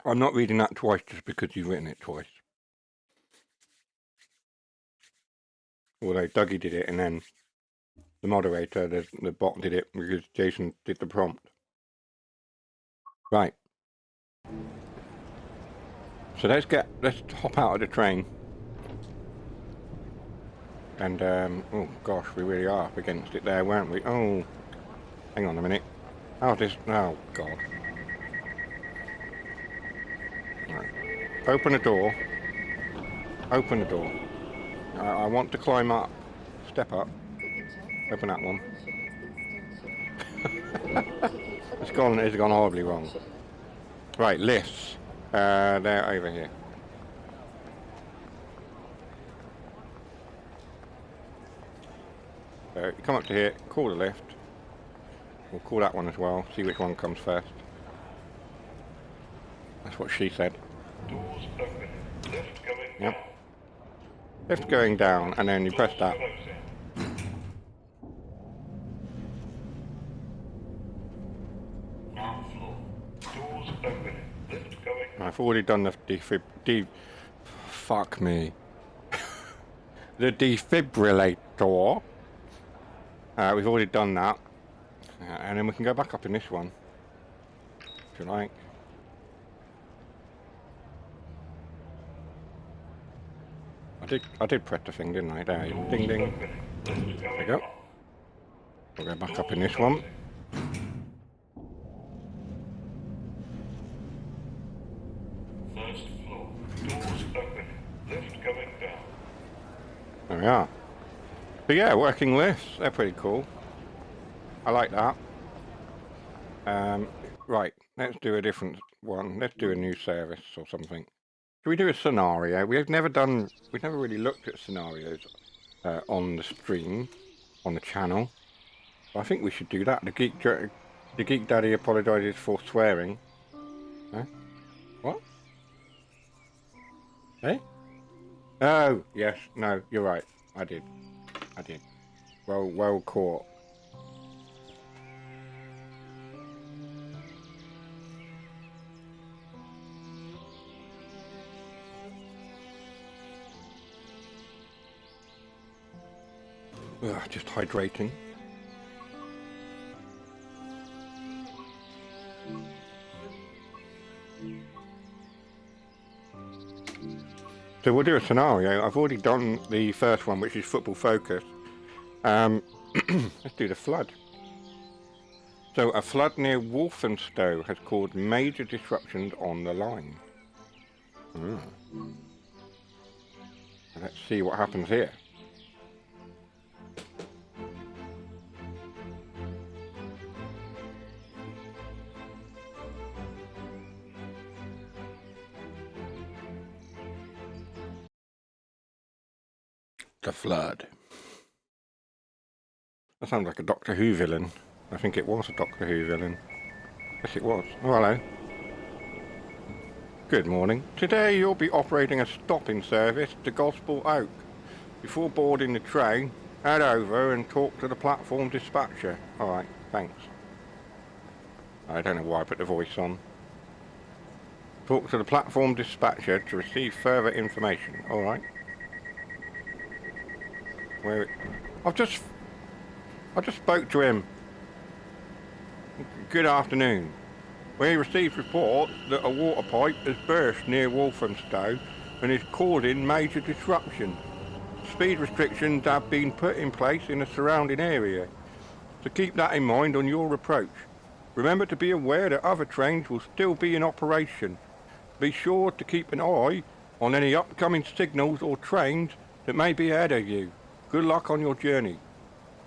I'm not reading that twice just because you've written it twice. Although Dougie did it and then the moderator, the bot did it because Jason did the prompt. Right. So let's hop out of the train. And, oh gosh, we really are up against it there, weren't we? Oh, hang on a minute. Oh, oh god. Right. Open the door. Open the door. I want to climb up. Step up. Open that one. It's gone horribly wrong. Right, lifts. They're over here. So you come up to here, call the lift. We'll call that one as well, see which one comes first. That's what she said. Doors open. Lift going Yep. down. Lift going down, and then you press that. Closing. Ground floor. Doors open. Lift going down. I've already done the fuck me. The defibrillator. We've already done that. And then we can go back up in this one. If you like. I did press the thing, didn't I? There, ding ding. There we go. We'll go back up in this one. First floor. Doors open. Lift going down. There we are. But yeah, working lifts, they're pretty cool. I like that. Right, let's do a different one. Let's do a new service or something. Should we do a scenario? We've never really looked at scenarios on the stream, on the channel. I think we should do that. The Geek Daddy apologises for swearing. Huh? What? Hey? Oh, yes, no, you're right. I did. Well caught. Ugh, just hydrating. So we'll do a scenario. I've already done the first one, which is football focus. Let's do the flood. So a flood near Walthamstow has caused major disruptions on the line. Let's see what happens here. The flood. That sounds like a Doctor Who villain. I think it was a Doctor Who villain. Yes, it was. Oh, hello. Good morning. Today you'll be operating a stopping service to Gospel Oak. Before boarding the train, head over and talk to the platform dispatcher. Alright, thanks. I don't know why I put the voice on. Talk to the platform dispatcher to receive further information. Alright. Where? I just spoke to him. Good afternoon. We received reports that a water pipe has burst near Walthamstow and is causing major disruption. Speed restrictions have been put in place in the surrounding area. So keep that in mind on your approach. Remember to be aware that other trains will still be in operation. Be sure to keep an eye on any upcoming signals or trains that may be ahead of you. Good luck on your journey.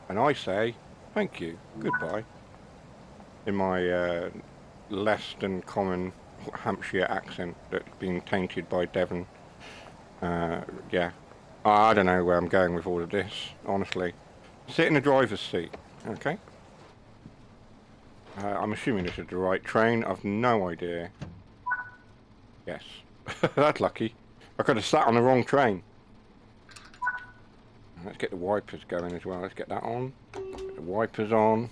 And I say, thank you. Goodbye. In my less than common Hampshire accent that's been tainted by Devon. Yeah. I don't know where I'm going with all of this, honestly. Sit in the driver's seat, okay? I'm assuming this is the right train. I've no idea. Yes. That's lucky. I could have sat on the wrong train. Let's get the wipers going as well. Let's get that on. Get the wipers on.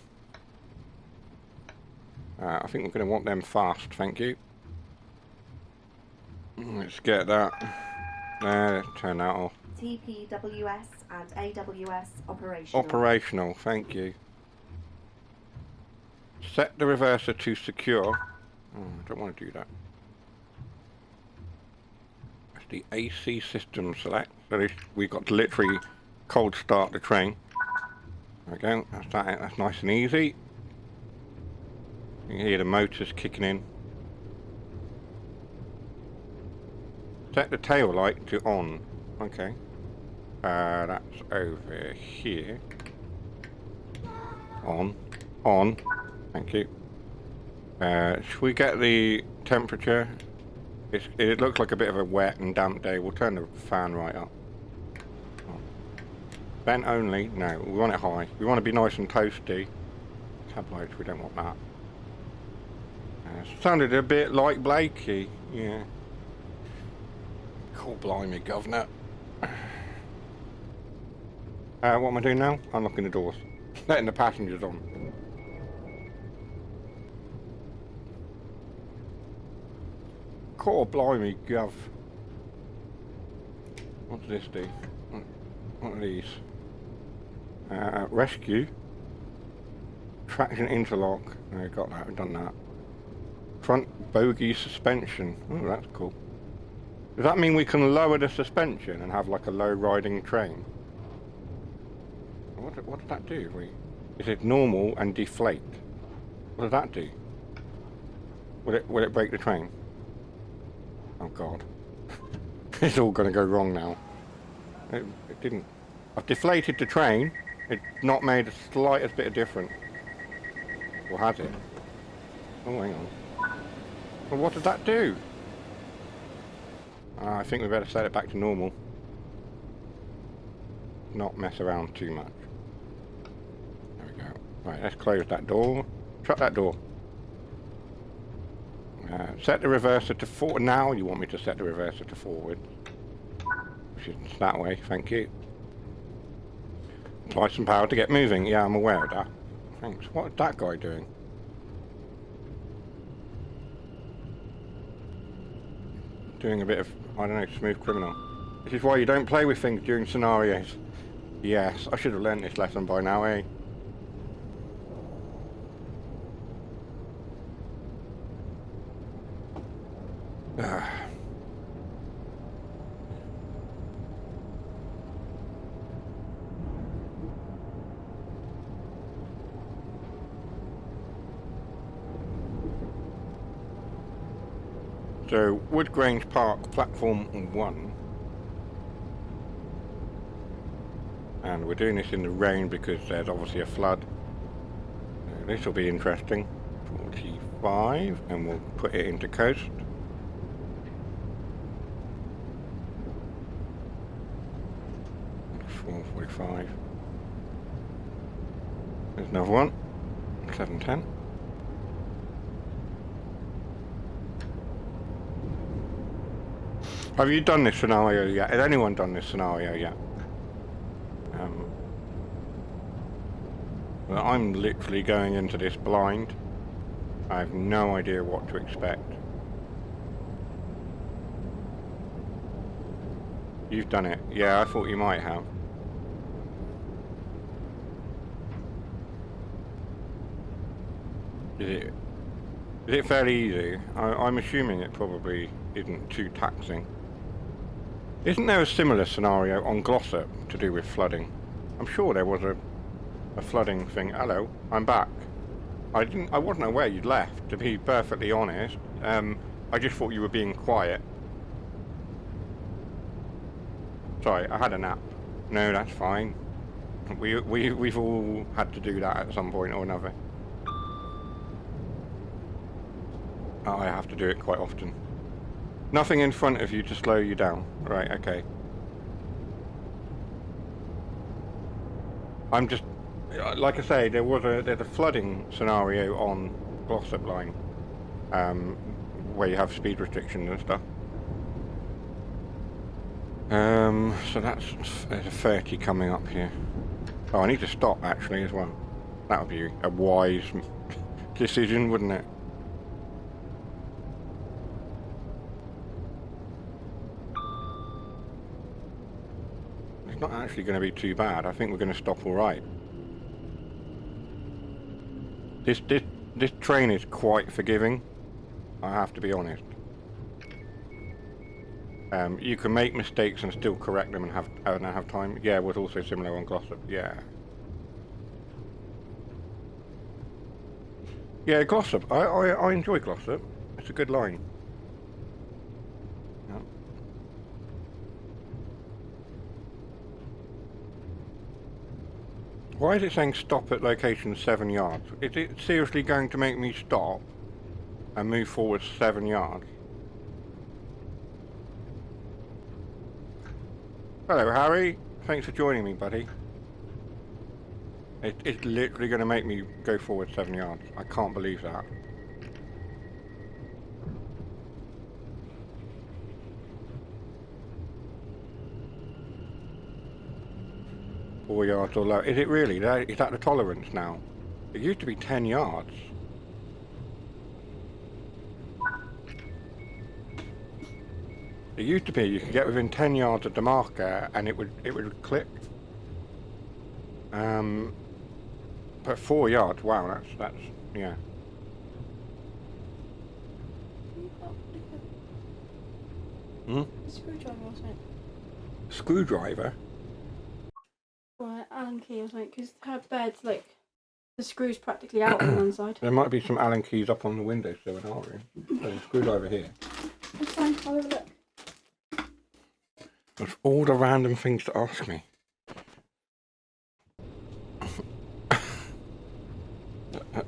I think we're going to want them fast, thank you. Let's get that. There, turn that off. TPWS and AWS operational. Operational, thank you. Set the reverser to secure. Oh, I don't want to do that. That's the AC system select. So we've got to literally cold start the train. There we go, that's that. That's nice and easy. You can hear the motors kicking in. Set the tail light to on. Okay. That's over here. On. On. Thank you. Should we get the temperature? It looks like a bit of a wet and damp day. We'll turn the fan right up. Oh. Vent only? No, we want it high. We want to be nice and toasty. Tabloids, we don't want that. Sounded a bit like Blakey, yeah. Cool, blimey, governor. What am I doing now? Unlocking the doors. Letting the passengers on. Cool, blimey, gov. What does this do? What are these? Rescue. Traction interlock. No, got that, we've done that. Front bogie suspension. Oh, that's cool. Does that mean we can lower the suspension and have like a low riding train? What does that do? Is it normal and deflate? What does that do? Will it break the train? Oh god. It's all going to go wrong now. It didn't. I've deflated the train. It's not made the slightest bit of difference. Or has it? Oh, hang on. Well, what did that do? I think we better set it back to normal. Not mess around too much. There we go. Right, let's close that door. Shut that door. Set the reverser to forward. Now you want me to set the reverser to forward. Which is that way, thank you. Apply some power to get moving. Yeah, I'm aware of that. Thanks. What is that guy doing? Doing a bit of, I don't know, smooth criminal. This is why you don't play with things during scenarios. Yes, I should have learnt this lesson by now, eh? So, Wood Grange Park, platform 1. And we're doing this in the rain because there's obviously a flood. This will be interesting. 45, and we'll put it into coast. 4:45. There's another one. 7:10. Have you done this scenario yet? Has anyone done this scenario yet? Well, I'm literally going into this blind. I have no idea what to expect. You've done it. Yeah, I thought you might have. Is it fairly easy? I'm assuming it probably isn't too taxing. Isn't there a similar scenario on Glossop to do with flooding? I'm sure there was a flooding thing. Hello, I'm back. I wasn't aware you'd left, to be perfectly honest. I just thought you were being quiet. Sorry, I had a nap. No, that's fine. We've all had to do that at some point or another. I have to do it quite often. Nothing in front of you to slow you down. Right, okay. I'm just... Like I say, there's a flooding scenario on Glossop Line. Where you have speed restrictions and stuff. So there's a 30 coming up here. Oh, I need to stop actually as well. That would be a wise decision, wouldn't it? It's not actually going to be too bad. I think we're going to stop all right. This train is quite forgiving. I have to be honest. You can make mistakes and still correct them and have time. Yeah, it was also similar on Glossop. Yeah. Yeah, Glossop. I enjoy Glossop. It's a good line. Yeah. Why is it saying stop at location 7 yards? Is it seriously going to make me stop and move forward 7 yards? Hello, Harry. Thanks for joining me, buddy. It's literally going to make me go forward 7 yards. I can't believe that. Four yards or lower. Is it really? Is that the tolerance now? It used to be 10 yards. It used to be you could get within 10 yards of the marker and it would click. But 4 yards, wow, that's yeah. Screwdriver or something. Screwdriver? Or Allen key or something, because her bed's like the screw's practically out on one side. There might be some Allen keys up on the windowsill in our room. There's a screwdriver here. That's fine, I'll have a look. There's all the random things to ask me.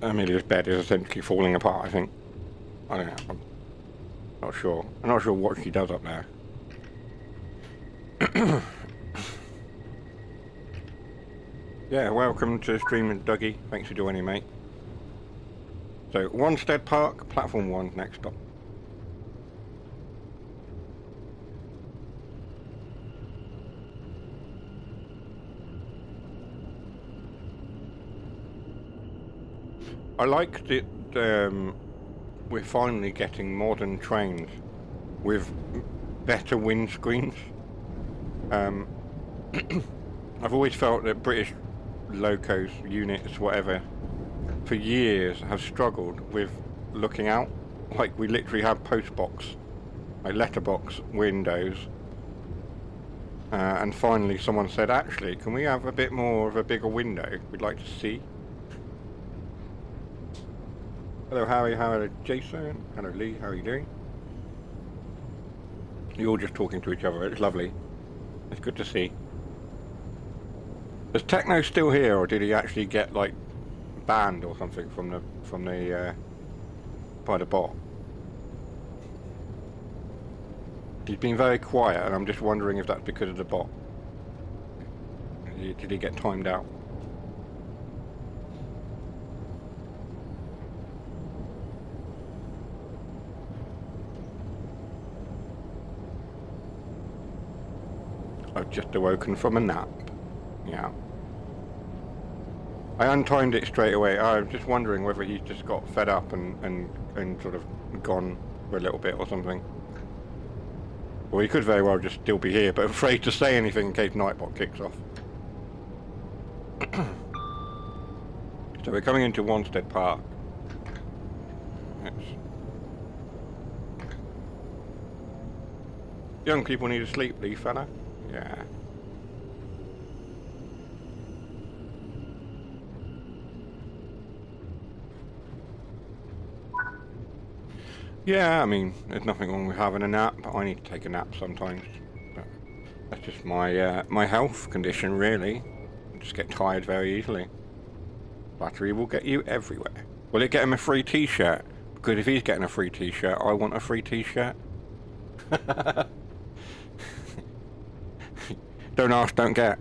Amelia's bed is essentially falling apart, I think. I don't know. I'm not sure. I'm not sure what she does up there. Yeah, welcome to the stream, Dougie. Thanks for joining, mate. So, Wanstead Park, platform 1, next stop. I like that we're finally getting modern trains with better windscreens. I've always felt that British locos, units, whatever, for years have struggled with looking out. Like, we literally have postbox, like letterbox windows. And finally someone said, actually, can we have a bit more of a bigger window? We'd like to see. Hello Harry, hello Jason, hello Lee, how are you doing? You're all just talking to each other, it's lovely. It's good to see. Is Techno still here, or did he actually get like banned or something from the by the bot? He's been very quiet and I'm just wondering if that's because of the bot. Did he get timed out? I've just awoken from a nap. Yeah. I untimed it straight away. I was just wondering whether he just got fed up and sort of gone for a little bit or something. Or he could very well just still be here, but afraid to say anything in case Nightbot kicks off. So we're coming into Wanstead Park. Young people need to sleep, Lee fella. Yeah. Yeah, I mean, there's nothing wrong with having a nap. I need to take a nap sometimes. But that's just my my health condition, really. I just get tired very easily. Battery will get you everywhere. Will it get him a free t-shirt? Because if he's getting a free t-shirt, I want a free t-shirt. Don't ask, don't get.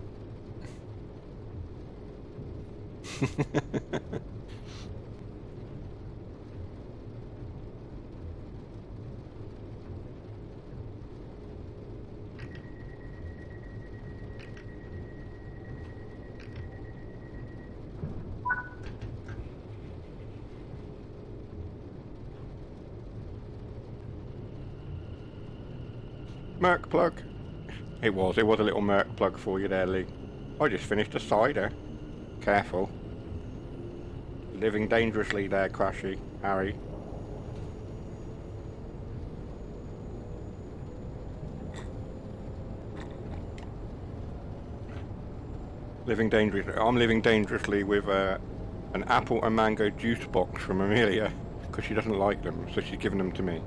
Merc plug. It was a little merc plug for you there, Lee. I just finished a cider. Careful. Living dangerously there, Crashy, Harry. Living dangerously. I'm living dangerously with an apple and mango juice box from Amelia, because she doesn't like them, so she's given them to me.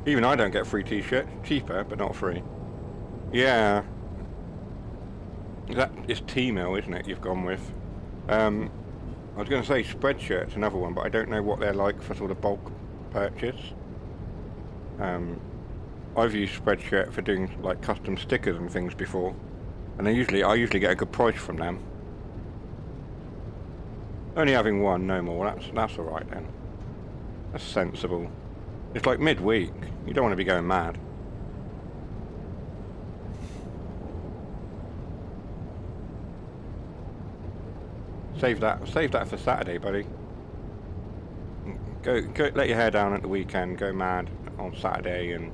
Even I don't get free t-shirts. Cheaper, but not free. Yeah. That is T-mail, isn't it, you've gone with? I was going to say Spreadshirt's another one, but I don't know what they're like for sort of bulk purchase. I've used Spreadshirt for doing like custom stickers and things before, and I usually get a good price from them. Only having one, no more. That's all right then. That's sensible. It's like midweek. You don't want to be going mad. Save that for Saturday, buddy. Go let your hair down at the weekend, go mad on Saturday and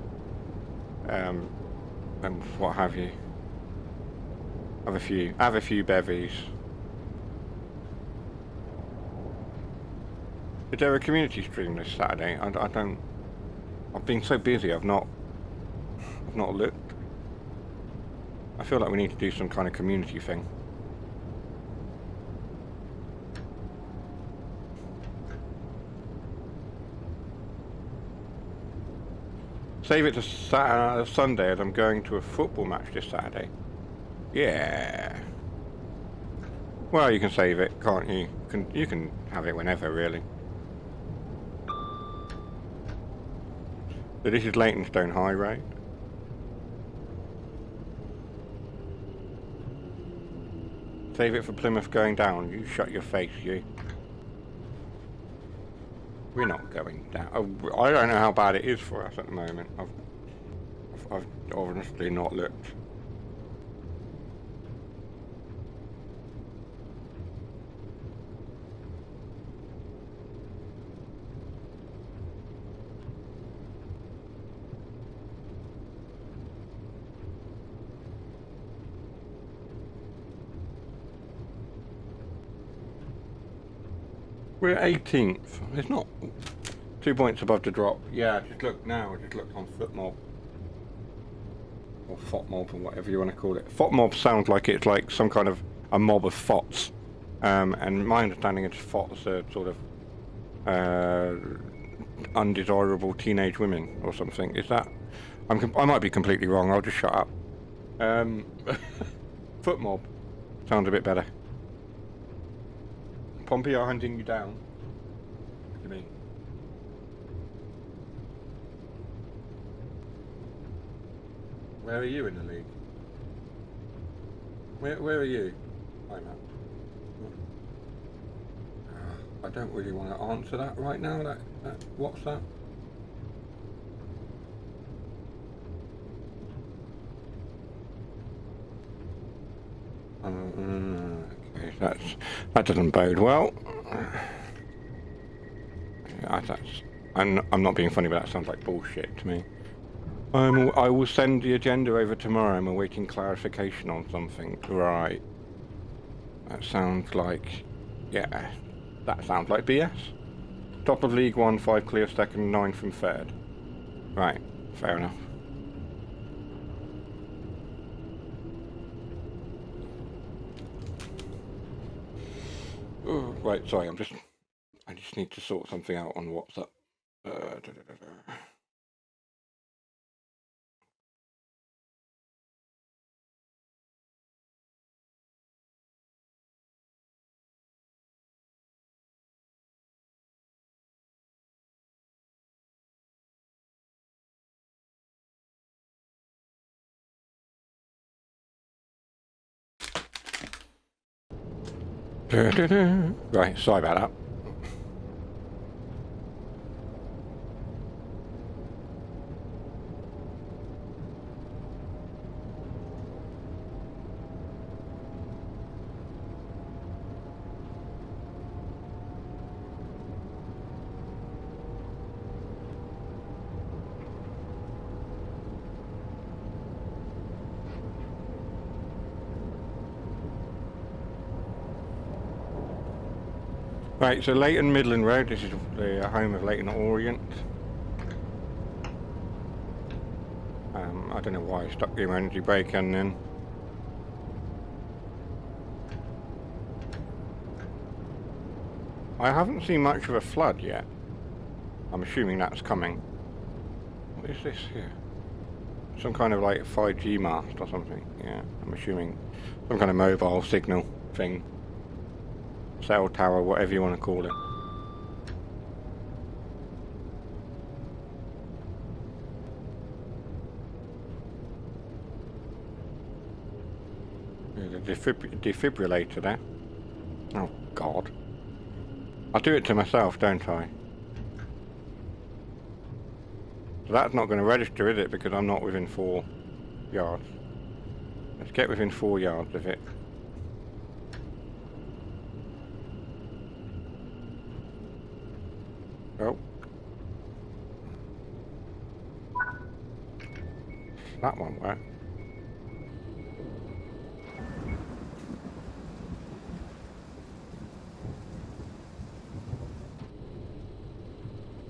what have you. Have a few bevies. Is there a community stream this Saturday? I don't. I've been so busy. I've not looked. I feel like we need to do some kind of community thing. Save it to Sunday, as I'm going to a football match this Saturday. Yeah. Well, you can save it, can't you? You can have it whenever, really. So this is Leytonstone High Road. Save it for Plymouth going down. You shut your face, you. We're not going down. Oh, I don't know how bad it is for us at the moment. I've honestly not looked. We're 18th. It's not 2 points above the drop. Yeah, just look now. I just looked on FootMob. Or FotMob, or whatever you want to call it. FotMob sounds like it's like some kind of a mob of FOTs. And my understanding is FOTs are sort of undesirable teenage women or something. Is that? I might be completely wrong. I'll just shut up. FootMob sounds a bit better. Pompey are hunting you down. What do you mean? Where are you in the league? Where are you? Hi, Matt. I don't really want to answer that right now. What's that? Okay, that doesn't bode well. I'm not being funny, but that sounds like bullshit to me. I will send the agenda over tomorrow. I'm awaiting clarification on something. Right. That sounds like... Yeah. That sounds like BS. Top of League 1, 5 clear second, 9 from third. Right. Fair enough. Oh, right, sorry, I just need to sort something out on WhatsApp. Right, sorry about that. Right, so Leighton Midland Road, this is the home of Leighton Orient. I don't know why I stuck the emergency brake on then. I haven't seen much of a flood yet. I'm assuming that's coming. What is this here? Some kind of like 5G mast or something. Yeah, I'm assuming some kind of mobile signal thing. Cell tower, whatever you want to call it. There's a defibrillator there. Oh God. I do it to myself, don't I? So that's not going to register, is it? Because I'm not within 4 yards. Let's get within 4 yards of it. Oh. That won't work.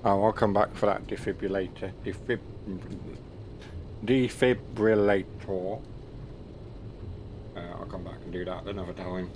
Oh, I'll come back for that defibrillator. Defibrillator. I'll come back and do that another time.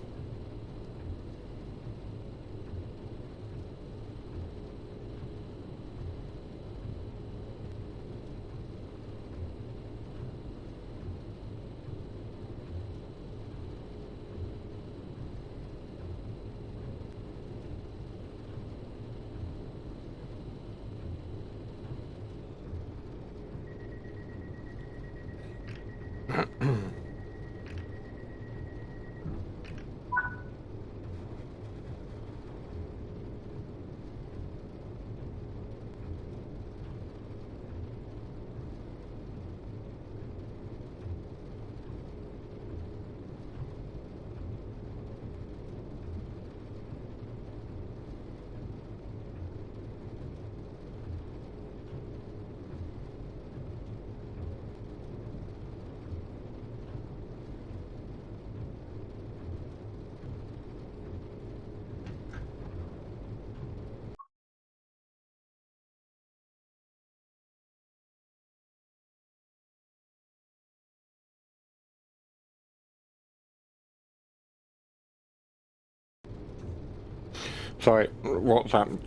Sorry, WhatsApp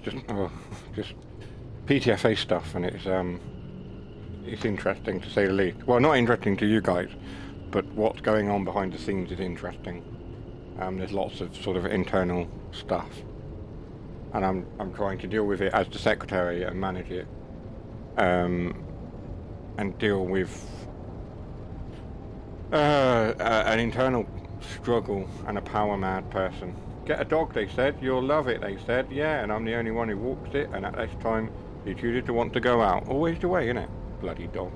just PTFA stuff, and it's interesting to say the least. Well, not interesting to you guys, but what's going on behind the scenes is interesting. There's lots of sort of internal stuff, and I'm trying to deal with it as the secretary and manage it, and deal with an internal struggle and a power mad person. Get a dog, they said. You'll love it, they said. Yeah, and I'm the only one who walks it, and at this time, he chooses to want to go out. Always the way, innit? Bloody dog.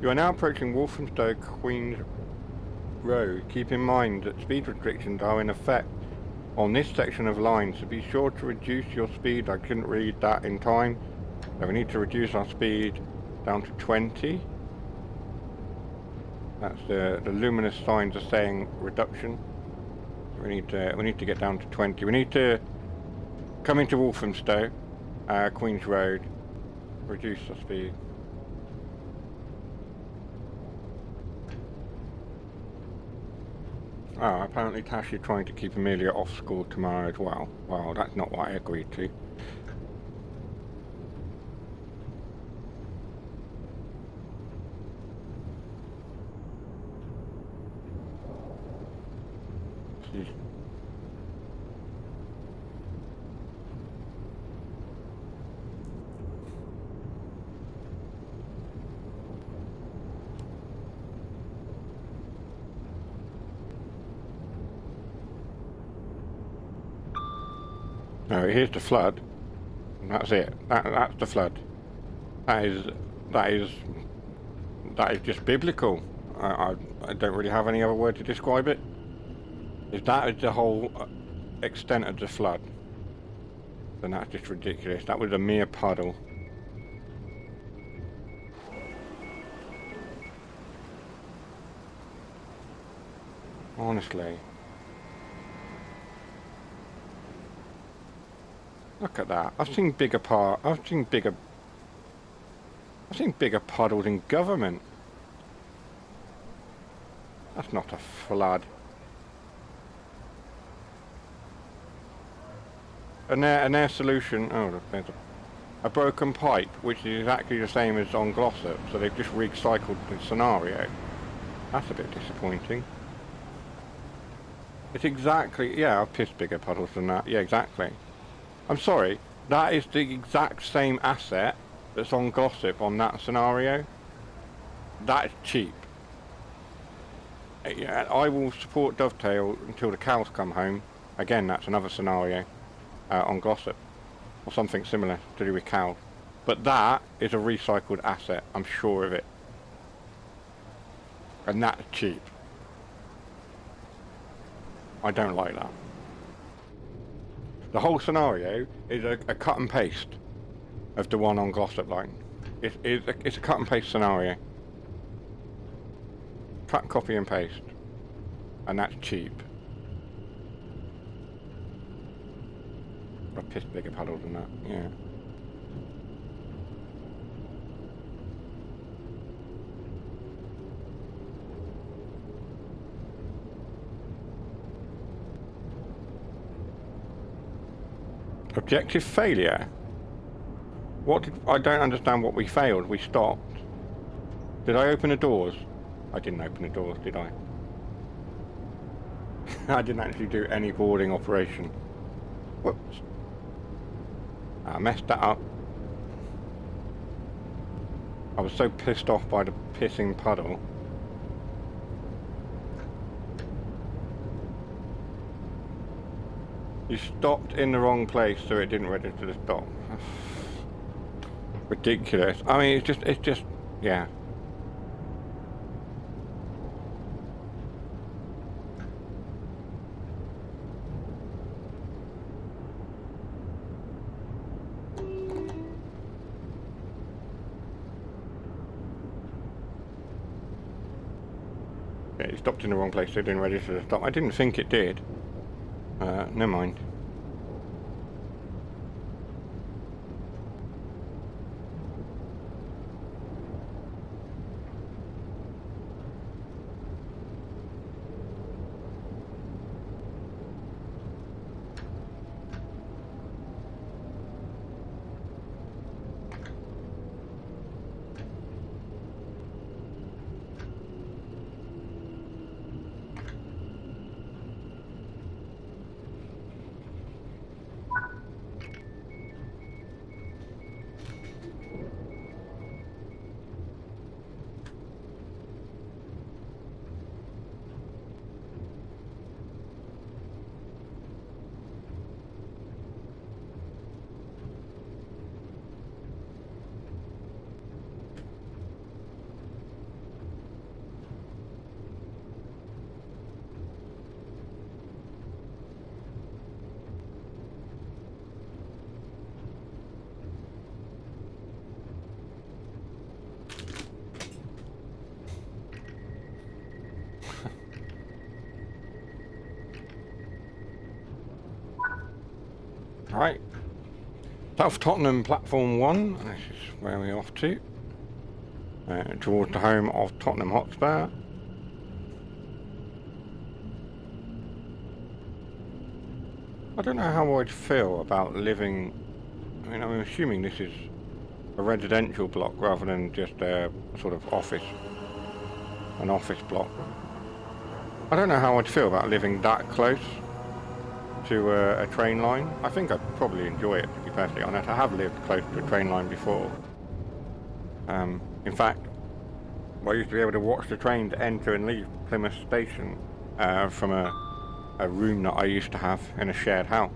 You are now approaching Walthamstow Queen's Road. Keep in mind that speed restrictions are in effect on this section of line, so be sure to reduce your speed. I couldn't read that in time, so we need to reduce our speed down to 20. That's the luminous signs are saying reduction. We need to get down to 20. We need to come into Walthamstow, Queen's Road, reduce the speed. Oh, apparently Tash is trying to keep Amelia off school tomorrow as well. Well, that's not what I agreed to. She's... No, here's the flood. And that's it. That's the flood. That is just biblical. I don't really have any other word to describe it. If that is the whole extent of the flood, then that's just ridiculous. That was a mere puddle. Honestly. Look at that. I've seen bigger puddles in government. That's not a flood. And their solution, oh look, there's a broken pipe, which is exactly the same as on Glossop, so they've just recycled the scenario. That's a bit disappointing. It's exactly, yeah, I've pissed bigger puddles than that, yeah, exactly. I'm sorry, that is the exact same asset that's on Gossip on that scenario. That is cheap. Yeah, I will support Dovetail until the cows come home. Again, that's another scenario on Gossip. Or something similar to do with cows. But that is a recycled asset, I'm sure of it. And that's cheap. I don't like that. The whole scenario is a cut and paste of the one on Glossop Line. It's a cut and paste scenario. Cut, copy and paste. And that's cheap. I pissed bigger puddles than that, yeah. Objective failure. I don't understand what we failed. We stopped. Did I open the doors? I didn't open the doors, did I? I didn't actually do any boarding operation. Whoops. I messed that up. I was so pissed off by the pissing puddle. You stopped in the wrong place, so it didn't register to stop. Ridiculous. I mean, it's just, yeah. Yeah, it stopped in the wrong place, so it didn't register to stop. I didn't think it did. Never mind. Right. South Tottenham Platform 1. This is where we're off to. Towards the home of Tottenham Hotspur. I don't know how I'd feel about living... I mean, I'm assuming this is a residential block rather than just a sort of office. An office block. I don't know how I'd feel about living that close to a train line. I think I'd probably enjoy it, to be perfectly honest. I have lived close to a train line before. In fact, I used to be able to watch the trains enter and leave Plymouth Station from a room that I used to have in a shared house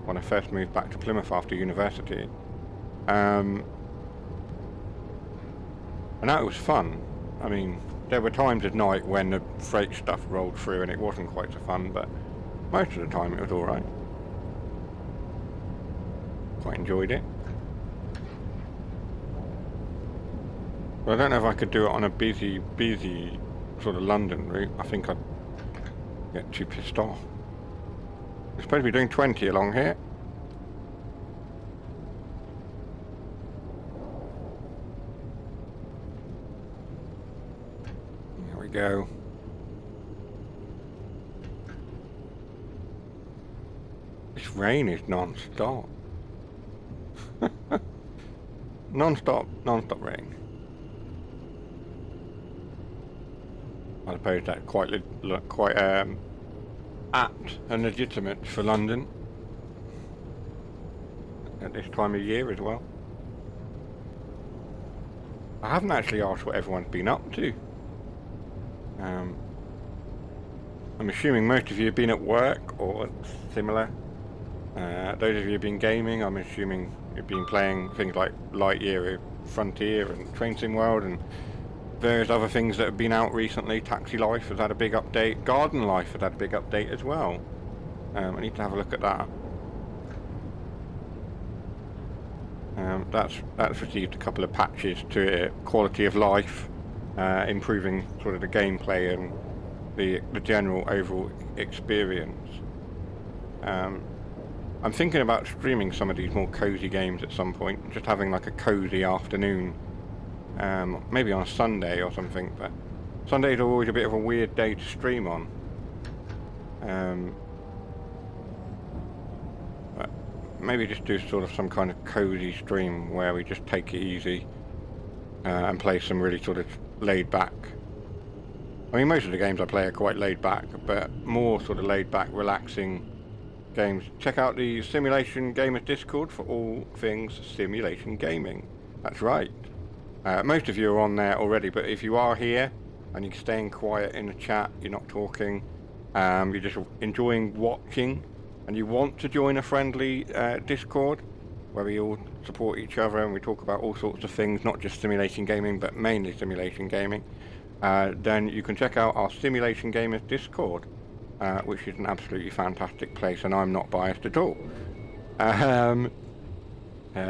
when I first moved back to Plymouth after university. And that was fun. I mean, there were times at night when the freight stuff rolled through and it wasn't quite so fun, but most of the time it was alright. Quite enjoyed it. But I don't know if I could do it on a busy sort of London route. I think I'd get too pissed off. We're supposed to be doing 20 along here. Here we go. This rain is non-stop. non-stop rain. I suppose that's quite apt and legitimate for London at this time of year as well. I haven't actually asked what everyone's been up to. I'm assuming most of you have been at work or similar. Those of you who have been gaming, I'm assuming you've been playing things like Lightyear, Frontier and Train Sim World and various other things that have been out recently. Taxi Life has had a big update. Garden Life has had a big update as well. I need to have a look at that. That's received a couple of patches to it. Quality of life, improving sort of the gameplay and the general overall experience. I'm thinking about streaming some of these more cozy games at some point, just having like a cozy afternoon, maybe on a Sunday or something, but Sundays are always a bit of a weird day to stream on. But maybe just do sort of some kind of cozy stream where we just take it easy and play some really sort of laid back. I mean, most of the games I play are quite laid back, but more sort of laid back, relaxing games. Check out the Simulation Gamers Discord for all things simulation gaming. That's right. Most of you are on there already, but if you are here and you're staying quiet in the chat, you're not talking, you're just enjoying watching, and you want to join a friendly Discord where we all support each other and we talk about all sorts of things, not just simulation gaming, but mainly simulation gaming, then you can check out our Simulation Gamers Discord, which is an absolutely fantastic place, and I'm not biased at all.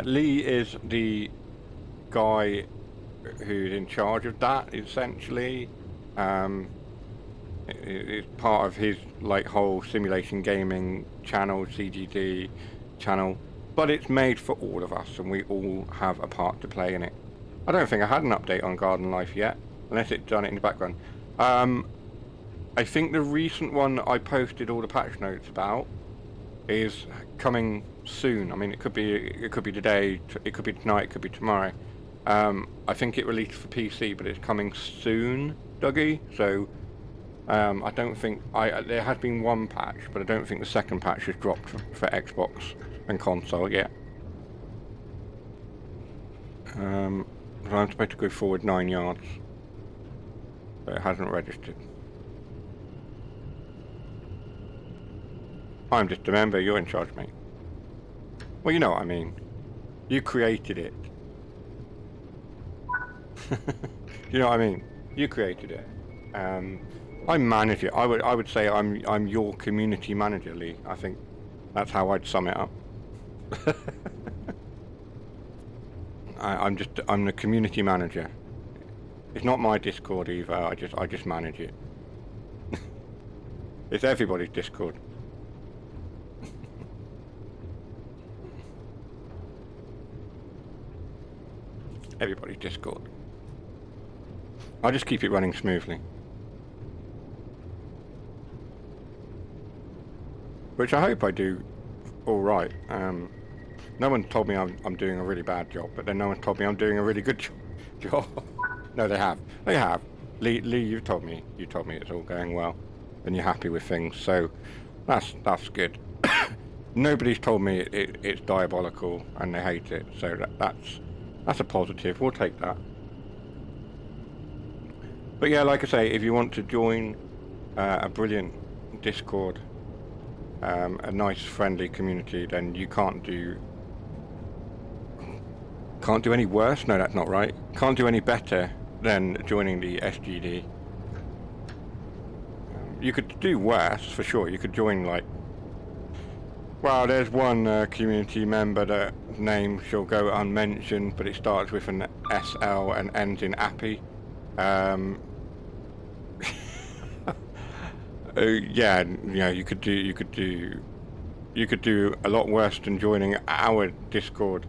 Lee is the guy who's in charge of that, essentially. It's part of his like whole simulation gaming channel, CGD channel, but it's made for all of us and we all have a part to play in it. I don't think I had an update on Garden Life yet, unless it's done it in the background. I think the recent one that I posted all the patch notes about is coming soon. I mean, it could be today, it could be tonight, it could be tomorrow. I think it released for PC, but it's coming soon, Dougie. So I don't think there has been one patch, but I don't think the second patch has dropped for Xbox and console yet. So I'm supposed to go forward 9 yards, but it hasn't registered. I'm just a member, you're in charge, mate. Well, you know what I mean. You created it. You know what I mean? You created it. I manage it. I would say I'm your community manager, Lee. I think that's how I'd sum it up. I'm the community manager. It's not my Discord either. I just manage it. It's everybody's Discord. Everybody's Discord. I'll just keep it running smoothly. Which I hope I do alright. No one told me I'm doing a really bad job, but then no one told me I'm doing a really good job. No, they have. They have. Lee, you told me it's all going well, and you're happy with things, so that's good. Nobody's told me it's diabolical and they hate it, so that's a positive. We'll take that. But yeah, like I say, if you want to join a brilliant Discord, a nice friendly community, then you can't do any worse. No, that's not right. Can't do any better than joining the SGD. You could do worse for sure. You could join like, well, there's one community member that name shall go unmentioned, but it starts with an SL and ends in appy. Yeah, you could do a lot worse than joining our Discord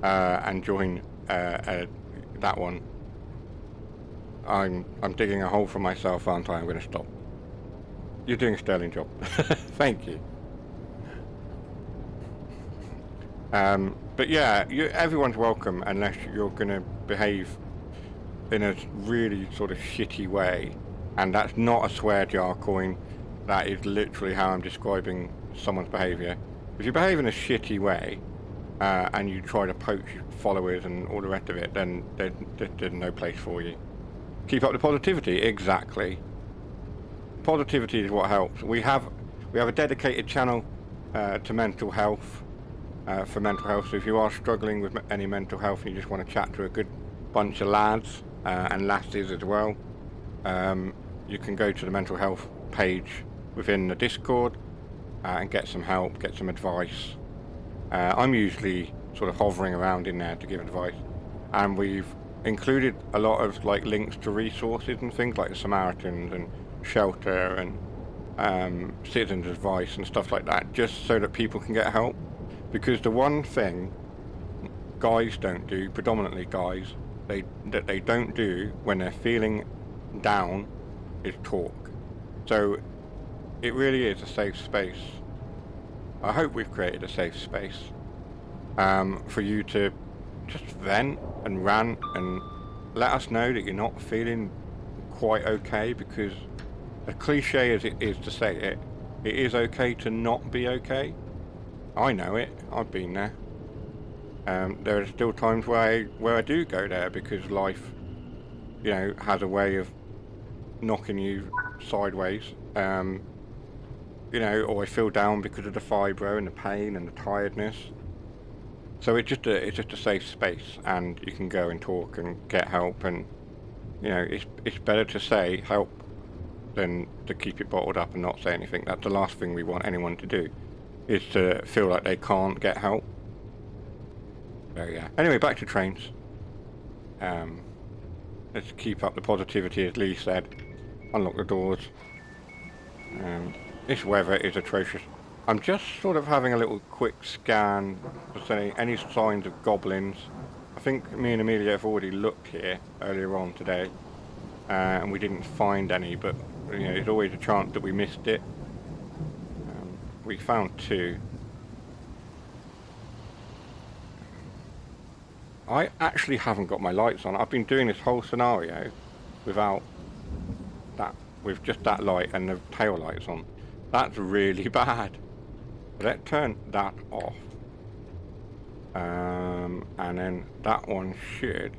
and join that one. I'm digging a hole for myself, aren't I? I'm going to stop. You're doing a sterling job. Thank you. But yeah, everyone's welcome unless you're going to behave in a really sort of shitty way. And that's not a swear jar coin. That is literally how I'm describing someone's behaviour. If you behave in a shitty way, and you try to poach followers and all the rest of it, then there's no place for you. Keep up the positivity, exactly. Positivity is what helps. We have a dedicated channel to mental health, for mental health. So if you are struggling with any mental health and you just want to chat to a good bunch of lads and lasses as well, you can go to the mental health page within the Discord and get some help, get some advice. I'm usually sort of hovering around in there to give advice, and we've included a lot of like links to resources and things like the Samaritans and shelter and citizens advice and stuff like that, just so that people can get help. Because the one thing guys don't do, predominantly guys, that they don't do when they're feeling down is talk. So it really is a safe space. I hope we've created a safe space for you to just vent and rant and let us know that you're not feeling quite okay, because as cliche as it is to say it, it is okay to not be okay. I know it. I've been there. There are still times where I do go there because life, has a way of knocking you sideways. Or I feel down because of the fibro and the pain and the tiredness. So it's just a safe space, and you can go and talk and get help. And it's better to say help than to keep it bottled up and not say anything. That's the last thing we want anyone to do, is to feel like they can't get help. So yeah. Anyway, back to trains. Let's keep up the positivity, as Lee said. Unlock the doors. This weather is atrocious. I'm just sort of having a little quick scan to see any signs of goblins. I think me and Amelia have already looked here earlier on today, and we didn't find any, but there's always a chance that we missed it. We found 2. I actually haven't got my lights on. I've been doing this whole scenario without that, with just that light and the tail lights on. That's really bad. Let's turn that off. And then that one should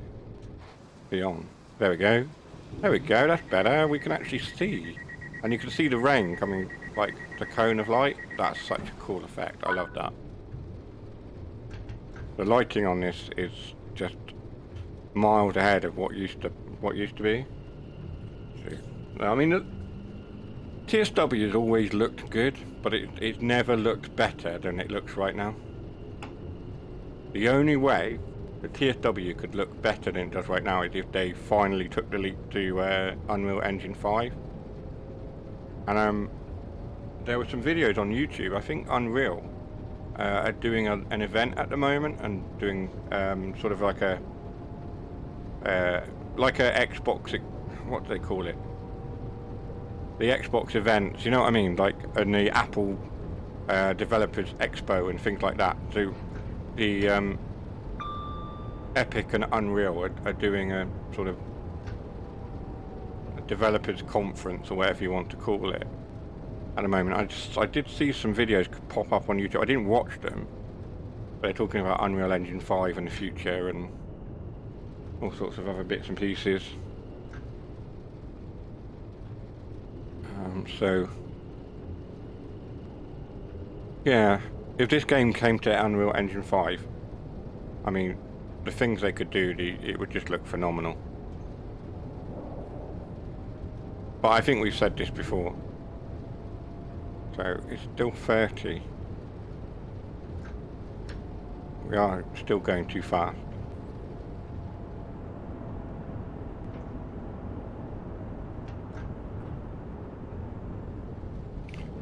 be on. There we go. There we go, that's better. We can actually see. And you can see the rain coming, like the cone of light. That's such a cool effect. I love that. The lighting on this is just miles ahead of what used to be. I mean, the TSW has always looked good, but it's never looked better than it looks right now. The only way the TSW could look better than it does right now is if they finally took the leap to Unreal Engine 5. And there were some videos on YouTube. I think Unreal are doing an event at the moment and doing sort of like a Xbox, what do they call it? The Xbox events, you know what I mean? Like in the Apple Developers Expo and things like that. So the Epic and Unreal are doing a sort of a developers conference or whatever you want to call it at the moment. I did see some videos pop up on YouTube. I didn't watch them, but they're talking about Unreal Engine 5 in the future and all sorts of other bits and pieces. So yeah, if this game came to Unreal Engine 5, I mean, the things they could do, it would just look phenomenal. But I think we've said this before. So it's still 30. We are still going too fast.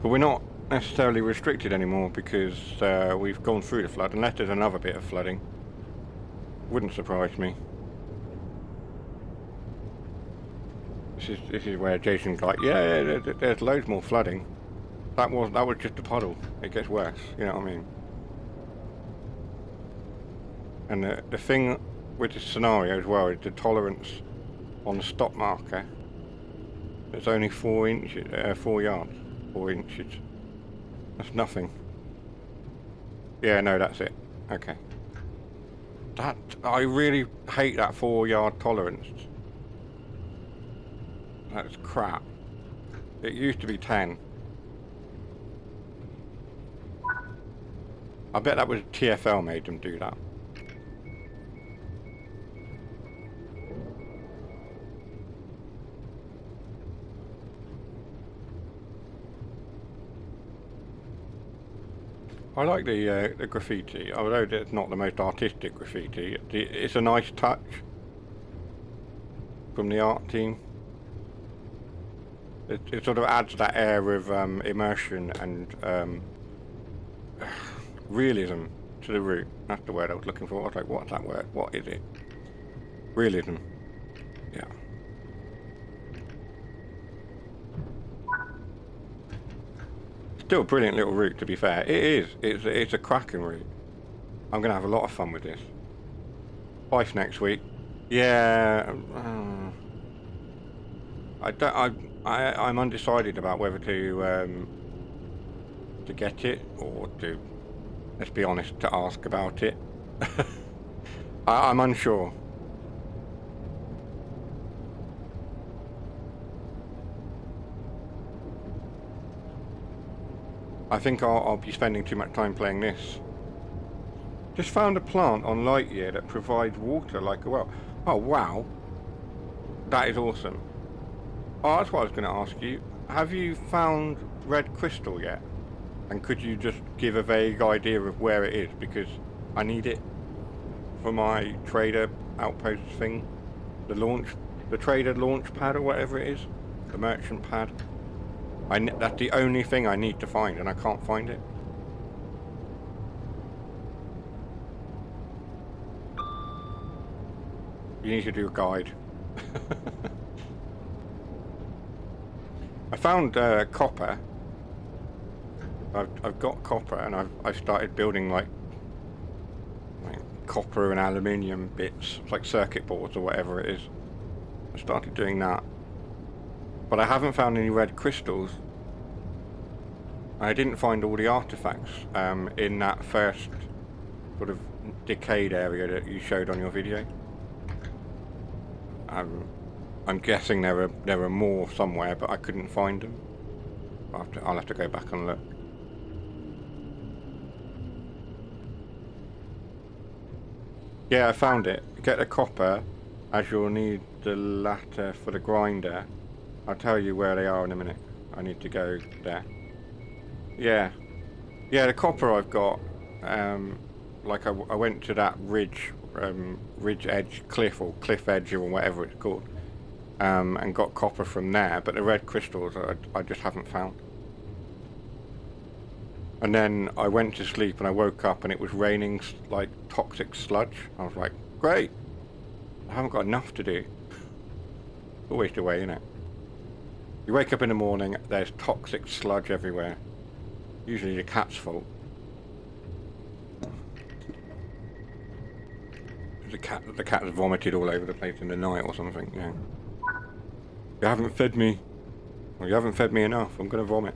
But we're not necessarily restricted anymore because we've gone through the flood, unless there's another bit of flooding. Wouldn't surprise me. This is where Jason's like, yeah, there's loads more flooding. That was just a puddle. It gets worse, you know what I mean? And the thing with this scenario as well is the tolerance on the stop marker. It's only 4 inches, 4 yards, 4 inches. That's nothing. Yeah, no, that's it. Okay. I really hate that 4 yard tolerance. That's crap. It used to be 10. I bet that was TFL made them do that. I like the graffiti, although it's not the most artistic graffiti. It's a nice touch from the art team. It sort of adds that air of immersion and realism to the route. That's the word I was looking for. I was like, what's that word? What is it? Realism. Yeah. Still a brilliant little route, to be fair. It is. It's a cracking route. I'm going to have a lot of fun with this. Fife next week. Yeah. I'm undecided about whether to get it or to, let's be honest, to ask about it. I'm unsure. I think I'll be spending too much time playing this. Just found a plant on Lightyear that provides water like a well. Oh wow. That is awesome. Oh, that's what I was going to ask you. Have you found red crystal yet? And could you just give a vague idea of where it is? Because I need it for my trader outpost thing. The trader launch pad or whatever it is. The merchant pad. That's the only thing I need to find, and I can't find it. You need to do a guide. I found copper. I've got copper, and I've started building like copper and aluminium bits, like circuit boards or whatever it is. I started doing that. But I haven't found any red crystals. I didn't find all the artifacts in that first sort of decayed area that you showed on your video. I'm guessing there are more somewhere, but I couldn't find them. I'll have to go back and look. Yeah, I found it. Get the copper, as you'll need the latter for the grinder. I'll tell you where they are in a minute. I need to go there. Yeah, the copper I've got. Like I went to that ridge edge cliff or cliff edge or whatever it's called, and got copper from there. But the red crystals I just haven't found. And then I went to sleep and I woke up and it was raining like toxic sludge. I was like, great, I haven't got enough to do. Always the way, isn't it? You wake up in the morning, there's toxic sludge everywhere. Usually the cat's fault. The cat has vomited all over the place in the night or something, yeah. You haven't fed me. Well, you haven't fed me enough, I'm gonna vomit.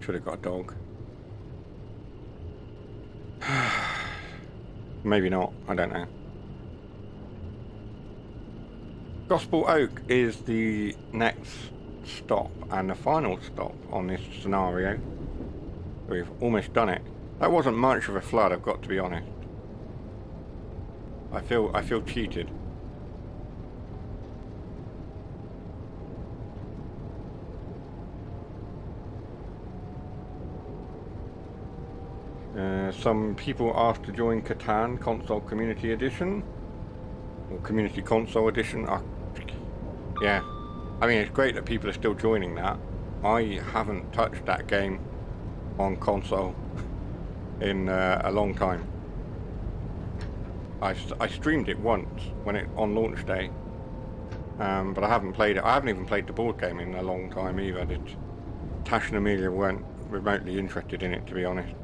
Should have got a dog. Maybe not, I don't know. Gospel Oak is the next stop and the final stop on this scenario. We've almost done it. That wasn't much of a flood, I've got to be honest. I feel cheated. Some people asked to join Catan Console Community Edition. Or Community Console Edition. Yeah. I mean, it's great that people are still joining that. I haven't touched that game on console in a long time. I streamed it once when on launch day. But I haven't played it. I haven't even played the board game in a long time either. Tash and Amelia weren't remotely interested in it, to be honest.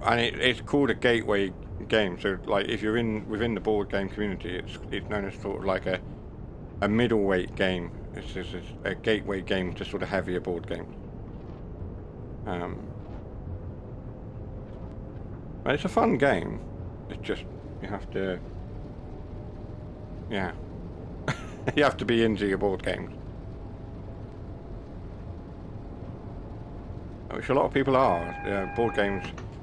And it's called a gateway game, so like if you're within the board game community, it's known as sort of like a middleweight game. It's just a gateway game to sort of heavier board games. But it's a fun game. It's just you have to, yeah, you have to be into your board games. Which a lot of people are.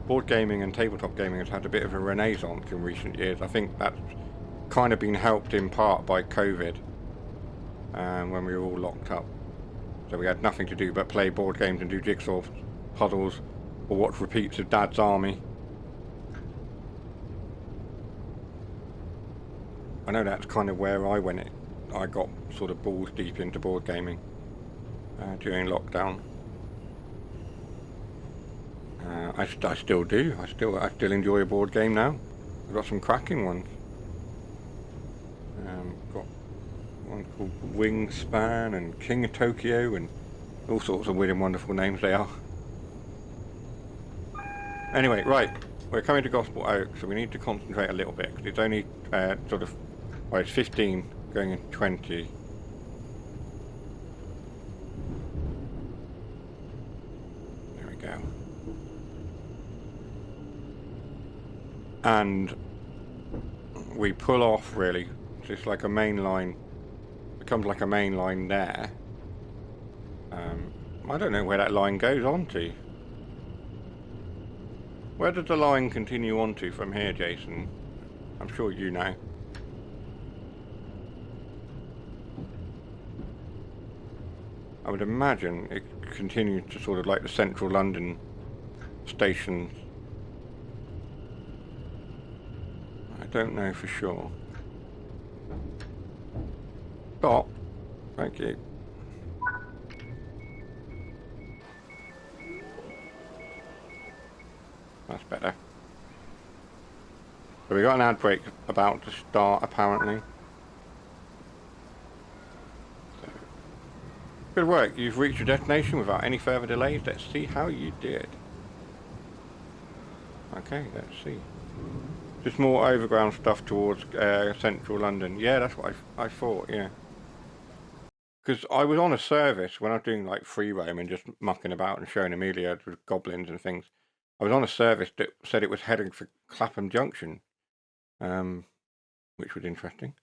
Board gaming and tabletop gaming has had a bit of a renaissance in recent years. I think that's kind of been helped in part by COVID, when we were all locked up. So we had nothing to do but play board games and do jigsaw puzzles or watch repeats of Dad's Army. I know that's kind of where I got sort of balls deep into board gaming during lockdown. I still do. I still enjoy a board game now. I've got some cracking ones. Got one called Wingspan and King of Tokyo and all sorts of weird and wonderful names they are. Anyway, right, we're coming to Gospel Oak, so we need to concentrate a little bit because it's only sort of, well, it's 15 going into 20. There we go. And we pull off really. So it's like a main line, becomes like a main line there. I don't know where that line goes on to. Where does the line continue on to from here, Jason? I'm sure you know. I would imagine it continues to sort of like the central London stations. I don't know for sure. Stop. Thank you. That's better. So we got an ad break about to start apparently. So, good work. You've reached your destination without any further delays. Let's see how you did. Okay, let's see. Just more overground stuff towards central London. Yeah, that's what I thought, yeah. Because I was on a service when I was doing like free roam and just mucking about and showing Amelia with goblins and things. I was on a service that said it was heading for Clapham Junction, which was interesting.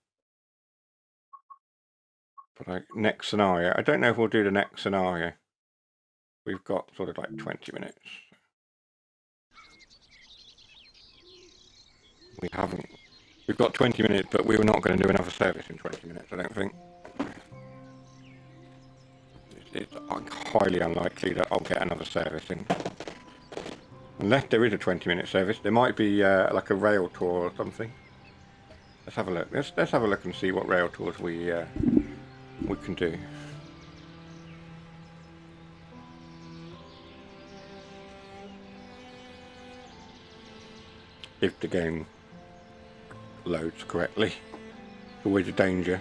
But next scenario, I don't know if we'll do the next scenario. We've got sort of like 20 minutes. We haven't. We've got 20 minutes, but we were not going to do another service in 20 minutes, I don't think. It's highly unlikely that I'll get another service in. Unless there is a 20-minute service, there might be like a rail tour or something. Let's have a look. Let's have a look and see what rail tours we can do. If the game loads correctly. Always a danger.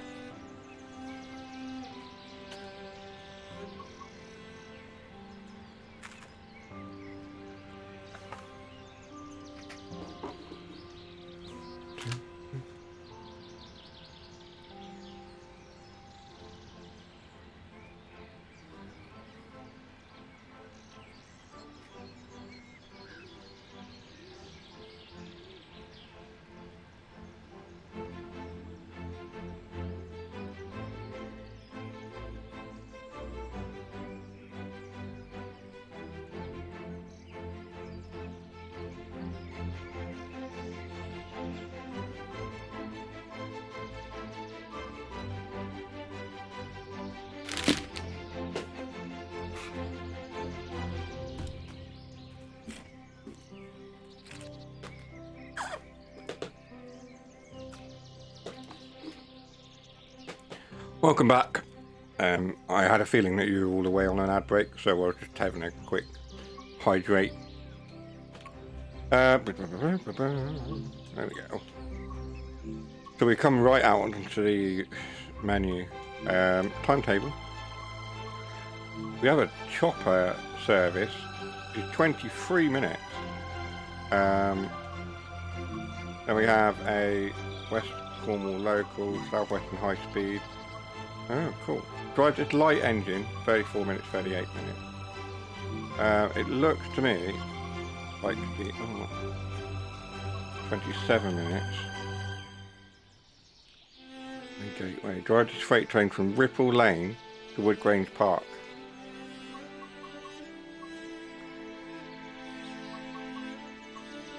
Welcome back. I had a feeling that you were all away on an ad break, so I was just having a quick hydrate. There we go. So we come right out onto the menu. Timetable. We have a chopper service. It's 23 minutes. Then we have a West Cornwall local, Southwestern high speed. Oh, cool. Drives its light engine, 34 minutes, 38 minutes. It looks to me like the 27 minutes. Gateway. Drives its freight train from Ripple Lane to Wood Grange Park.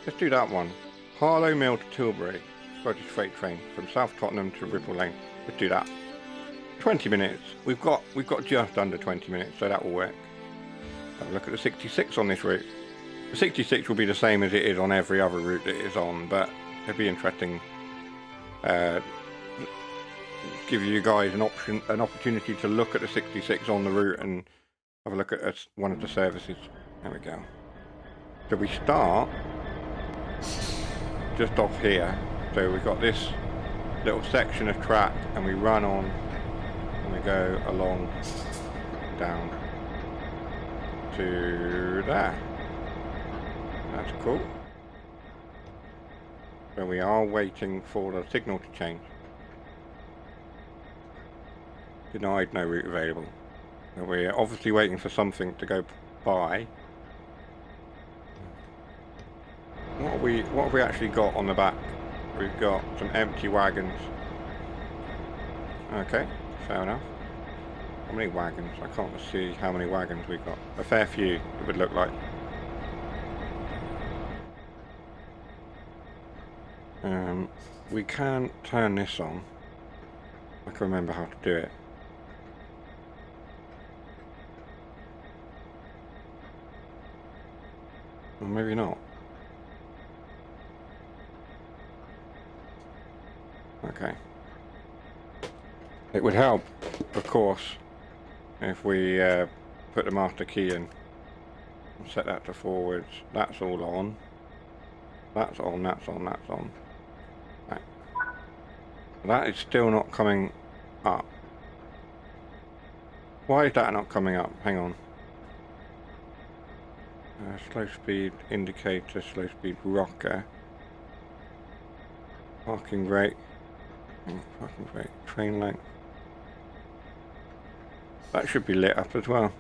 Let's do that one. Harlow Mill to Tilbury. Drives its freight train from South Tottenham to Ripple Lane. Let's do that. 20 minutes. We've got just under 20 minutes, so that will work. Have a look at the 66 on this route. The 66 will be the same as it is on every other route that it is on, but it'd be interesting. Give you guys an opportunity to look at the 66 on the route and have a look at one of the services. There we go. So we start just off here. So we've got this little section of track, and we run on. And we go along down to there. That's cool. So we are waiting for the signal to change. Denied, no route available. So we're obviously waiting for something to go by. What have we actually got on the back? We've got some empty wagons. Okay. Fair enough. How many wagons? I can't see how many wagons we've got. A fair few, it would look like. We can turn this on. I can remember how to do it. Or maybe not. Okay. It would help, of course, if we put the master key in and set that to forwards. That's all on. That's on, that's on, that's on. Right. That is still not coming up. Why is that not coming up? Hang on. Slow speed indicator, slow speed rocker. Parking brake. Parking brake. Train length. That should be lit up as well.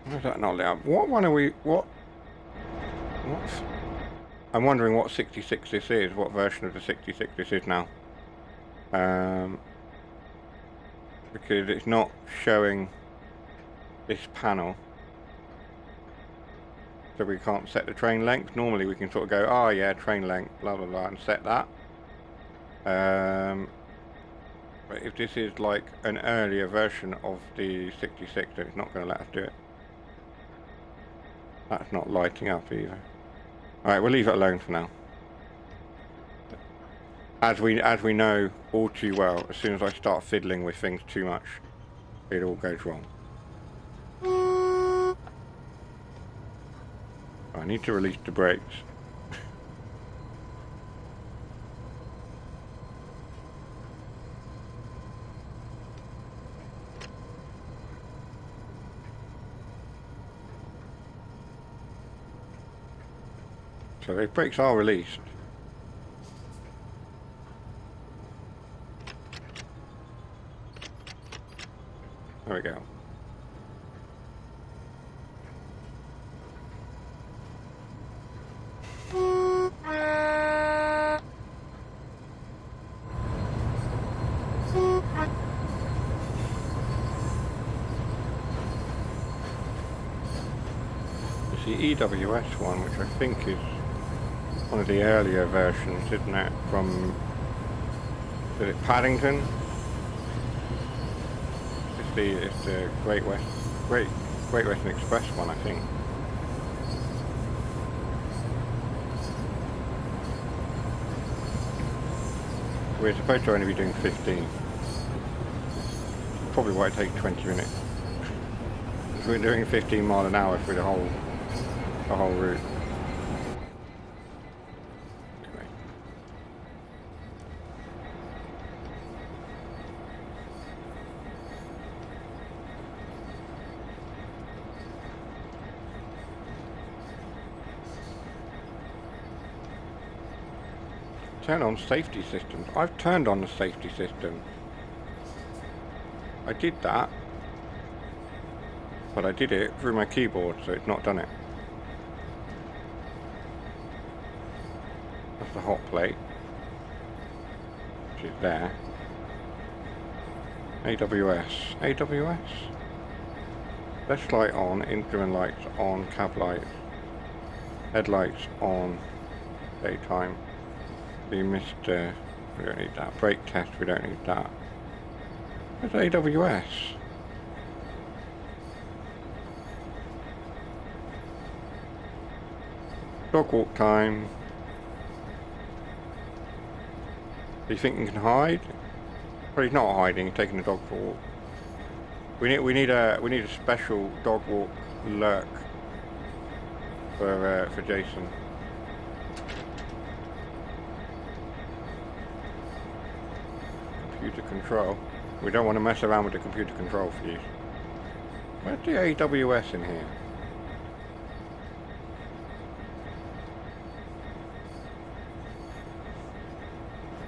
Why is that not lit up? What one are we... What? I'm wondering what 66 this is. What version of the 66 this is now. Because it's not showing this panel. So we can't set the train length. Normally we can sort of go, oh yeah, train length, blah blah blah, and set that. But if this is like an earlier version of the 66, then it's not going to let us do it. That's not lighting up either. Alright, we'll leave it alone for now. As we know all too well, as soon as I start fiddling with things too much, it all goes wrong. I need to release the brakes. So the brakes are released. There we go. It's the EWS one, which I think is one of the earlier versions, isn't it? From, is it Paddington? It's the Great Western Express one, I think. We're supposed to only be doing 15. Probably why it takes 20 minutes. We're doing 15 miles an hour through the whole route. Anyway. Turn on safety systems. I've turned on the safety system. I did that, but I did it through my keyboard, so it's not done it. That's the hot plate, which is there. AWS. Dash light on, instrument lights on, cab lights, headlights on, daytime. We missed, we don't need that. Brake test, we don't need that. Where's AWS? Dog walk time. Do you think you can hide? Well, he's not hiding. He's taking the dog for a walk. We need a special dog walk lurk for Jason. Computer control. We don't want to mess around with the computer control fuse. Where's the AWS in here?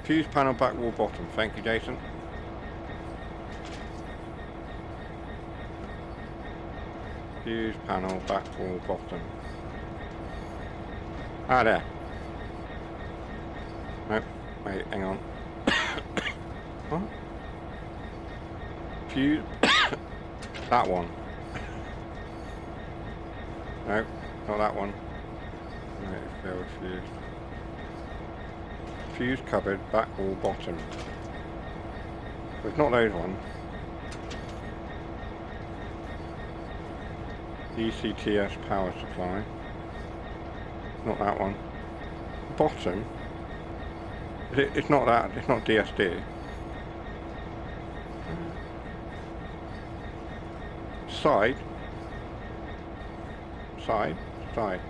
Fuse panel back wall bottom. Thank you, Jason. Fuse panel back wall bottom. Ah, there. Nope. Wait, hang on. What? Fuse. That one. Nope, not that one. No, it failed fuse. Fuse cupboard, back wall, bottom. So it's not those ones. ECTS power supply. Not that one. Bottom. It's not that. It's not DSD. Side. Side. Side.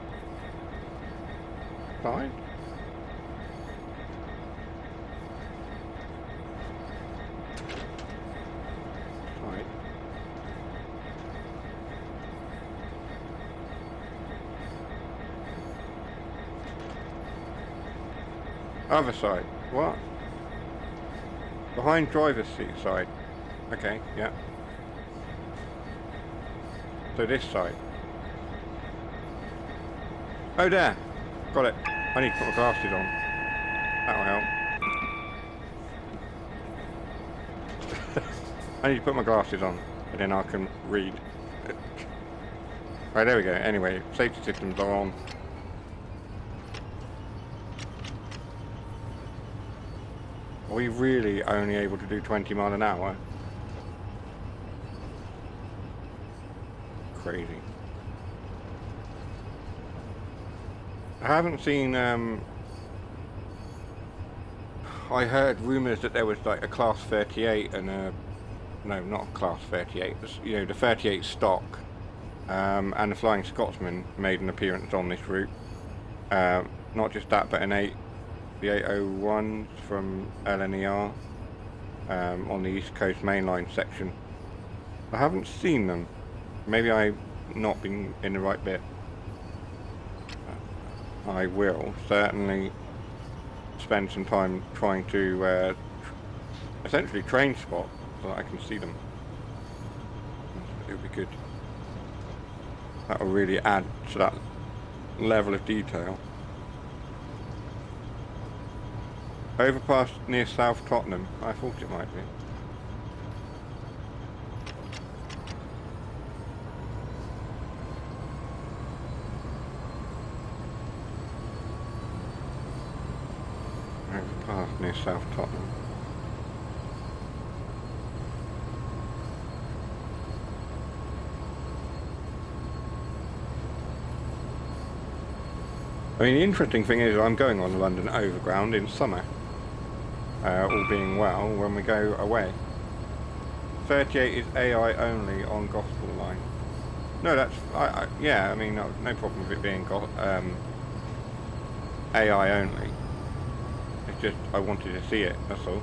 Side. Side. Other side. What? Behind driver's seat side. Okay, yeah. So this side. Oh, there. Got it. I need to put my glasses on. That'll help. I need to put my glasses on, and then I can read. Right, there we go. Anyway, safety systems are on. Are we really only able to do 20 miles an hour? Crazy. I haven't seen, I heard rumours that there was like a Class 38 and a, no, not a Class 38, you know, the 38 stock, and the Flying Scotsman made an appearance on this route. Not just that, but the 801s from LNER, on the East Coast mainline section. I haven't seen them. Maybe I've not been in the right bit. I will certainly spend some time trying to essentially train spot so that I can see them. It would be good. That will really add to that level of detail. Overpass near South Tottenham. I thought it might be. Overpass near South Tottenham. I mean, the interesting thing is I'm going on the London Overground in summer. All being well, when we go away. 38 is AI only on Gospel Line. No, that's, yeah, I mean, no problem with it being AI only. It's just, I wanted to see it, that's all.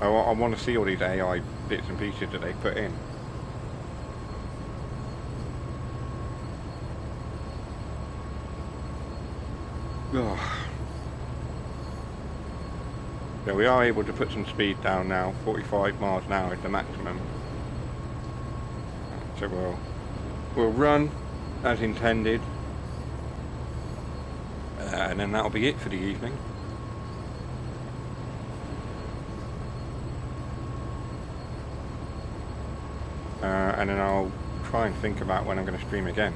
I want to see all these AI bits and pieces that they put in. So we are able to put some speed down now. 45 miles an hour is the maximum. So we'll run as intended, and then that'll be it for the evening. And then I'll try and think about when I'm going to stream again.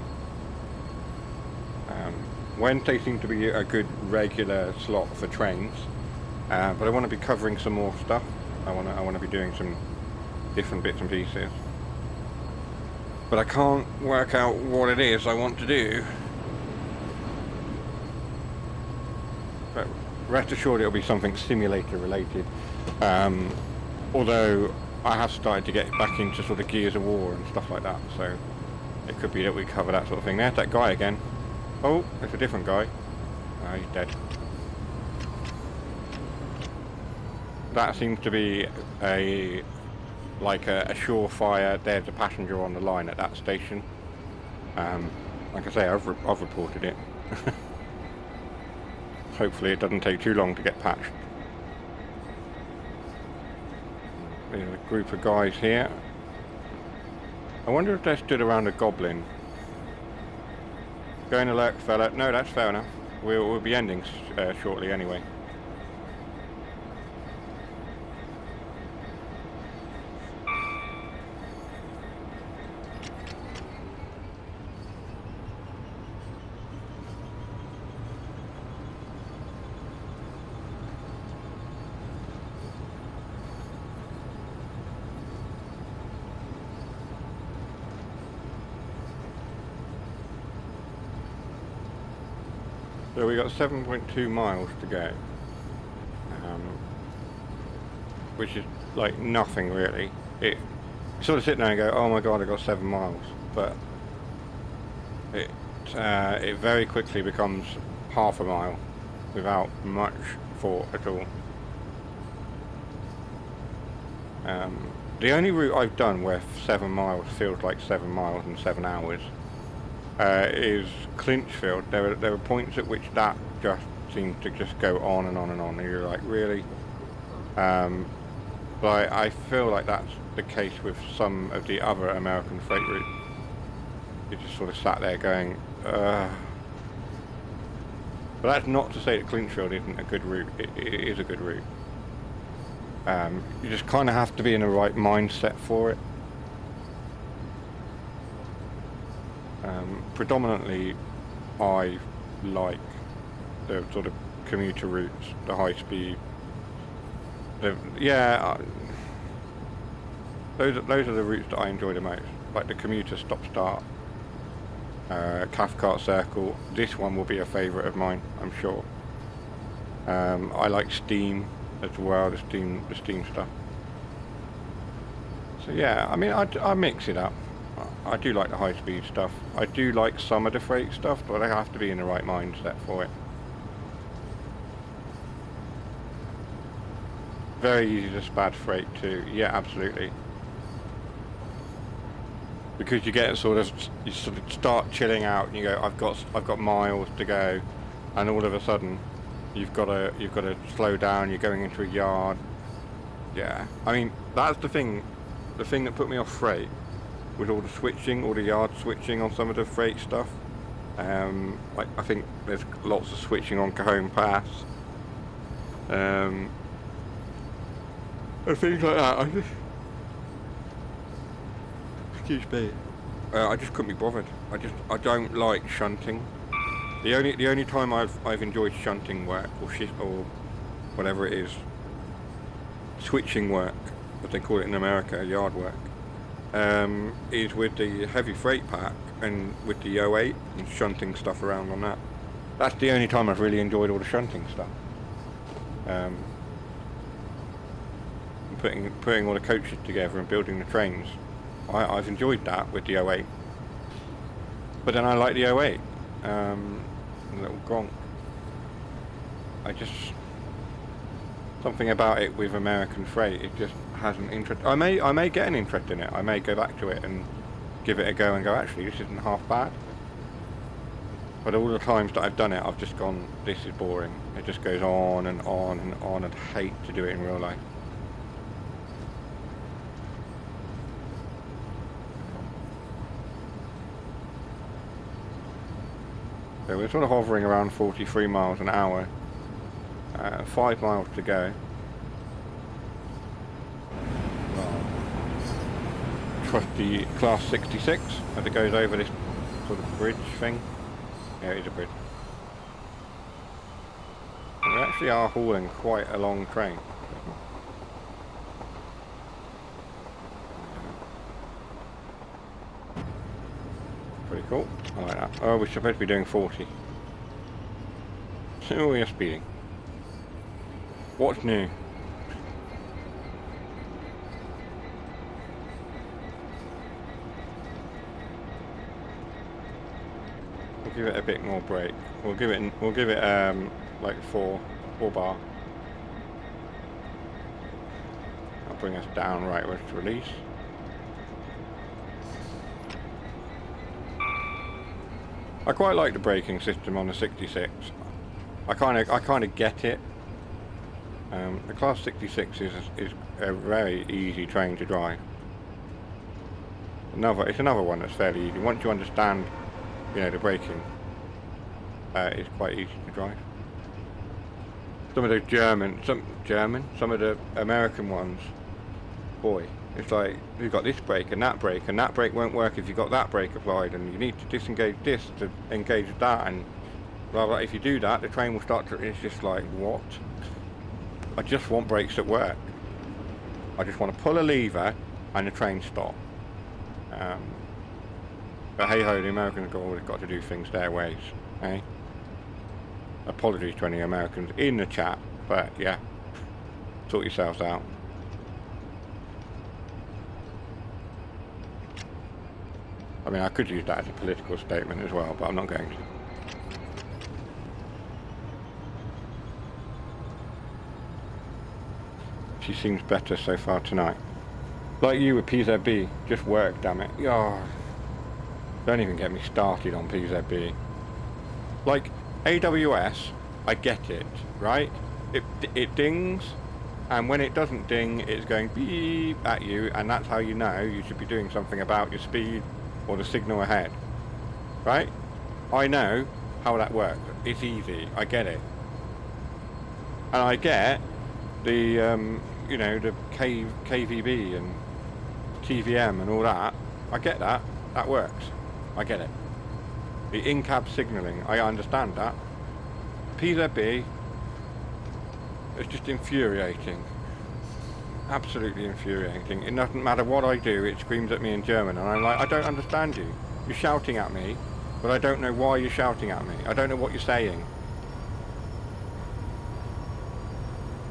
Wednesday seems to be a good regular slot for trains, but I want to be covering some more stuff. I want to be doing some different bits and pieces, but I can't work out what it is I want to do. But rest assured, it'll be something simulator related. Although I have started to get back into sort of Gears of War and stuff like that, so it could be that we cover that sort of thing. There's that guy again. Oh, it's a different guy. He's dead. That seems to be a surefire. There's a passenger on the line at that station. Like I say, I've reported it. Hopefully, it doesn't take too long to get patched. There's a group of guys here. I wonder if they stood around a goblin. Going to lurk, fella. No, that's fair enough. We'll be ending shortly anyway. So we got 7.2 miles to go, which is like nothing really. You sort of sit there and go, oh my god, I got 7 miles, but it very quickly becomes half a mile without much thought at all. The only route I've done where 7 miles feels like 7 miles and 7 hours is Clinchfield. There are points at which that just seems to just go on and on and on, and you're like, really? But I feel like that's the case with some of the other American freight routes. You just sort of sat there going, But that's not to say that Clinchfield isn't a good route. It is a good route. You just kind of have to be in the right mindset for it. Predominantly, I like the sort of commuter routes, the high speed. Those are the routes that I enjoy the most, like the commuter stop-start. Cathcart Circle. This one will be a favourite of mine, I'm sure. I like Steam as well, the Steam stuff. So yeah, I mean, I mix it up. I do like the high speed stuff. I do like some of the freight stuff, but I have to be in the right mindset for it. Very easy to spad freight too. Yeah, absolutely. Because you get sort of start chilling out and you go, I've got miles to go, and all of a sudden you've got to slow down. You're going into a yard. Yeah, I mean, that's the thing that put me off freight was all the switching, all the yard switching on some of the freight stuff. Like I think there's lots of switching on Cajon Pass. And things like that. Excuse me. I just couldn't be bothered. I don't like shunting. The only time I've enjoyed shunting work or shift or whatever it is, switching work, as they call it in America, yard work, is with the heavy freight pack and with the 08 and shunting stuff around on that. That's the only time I've really enjoyed all the shunting stuff. Putting all the coaches together and building the trains. I've enjoyed that with the 08. But then I like the 08. Little Gronk. Something about it with American freight, it just has an interest. I may get an interest in it. I may go back to it and give it a go and go, actually, this isn't half bad. But all the times that I've done it, I've just gone, this is boring. It just goes on and on and on. I'd hate to do it in real life. So we're sort of hovering around 43 miles an hour. 5 miles to go. Trust the Class 66 as it goes over this sort of bridge thing. Yeah, it is a bridge. And we actually are hauling quite a long train. Pretty cool. I like that. Oh, we're supposed to be doing 40. So we are speeding. What's new? We'll give it a bit more brake. We'll give it like 4 bar. That'll bring us down right with release. I quite like the braking system on the 66. I kind of get it. The Class 66 is a very easy train to drive. It's another one that's fairly easy. Once you understand, you know, the braking, it's quite easy to drive. Some of the some of the American ones, boy, it's like you've got this brake and that brake won't work if you've got that brake applied, and you need to disengage this to engage that, and blah blah. If you do that, the train will start to. It's just like, what? I just want brakes that work. I just want to pull a lever and the train stop. But hey ho, the Americans have always got to do things their ways, eh? Apologies to any Americans in the chat, but yeah, sort yourselves out. I mean, I could use that as a political statement as well, but I'm not going to. She seems better so far tonight. Like you with PZB, just work, damn it. Oh, don't even get me started on PZB. Like, AWS, I get it, right? It dings, and when it doesn't ding, it's going beep at you, and that's how you know you should be doing something about your speed or the signal ahead, right? I know how that works. It's easy. I get it. And I get the, you know, the KVB and TVM and all that. I get that. That works. I get it. The in-cab signalling, I understand that. PZB, it's just infuriating. Absolutely infuriating. It doesn't matter what I do, it screams at me in German, and I'm like, I don't understand you. You're shouting at me, But I don't know why you're shouting at me. I don't know what you're saying.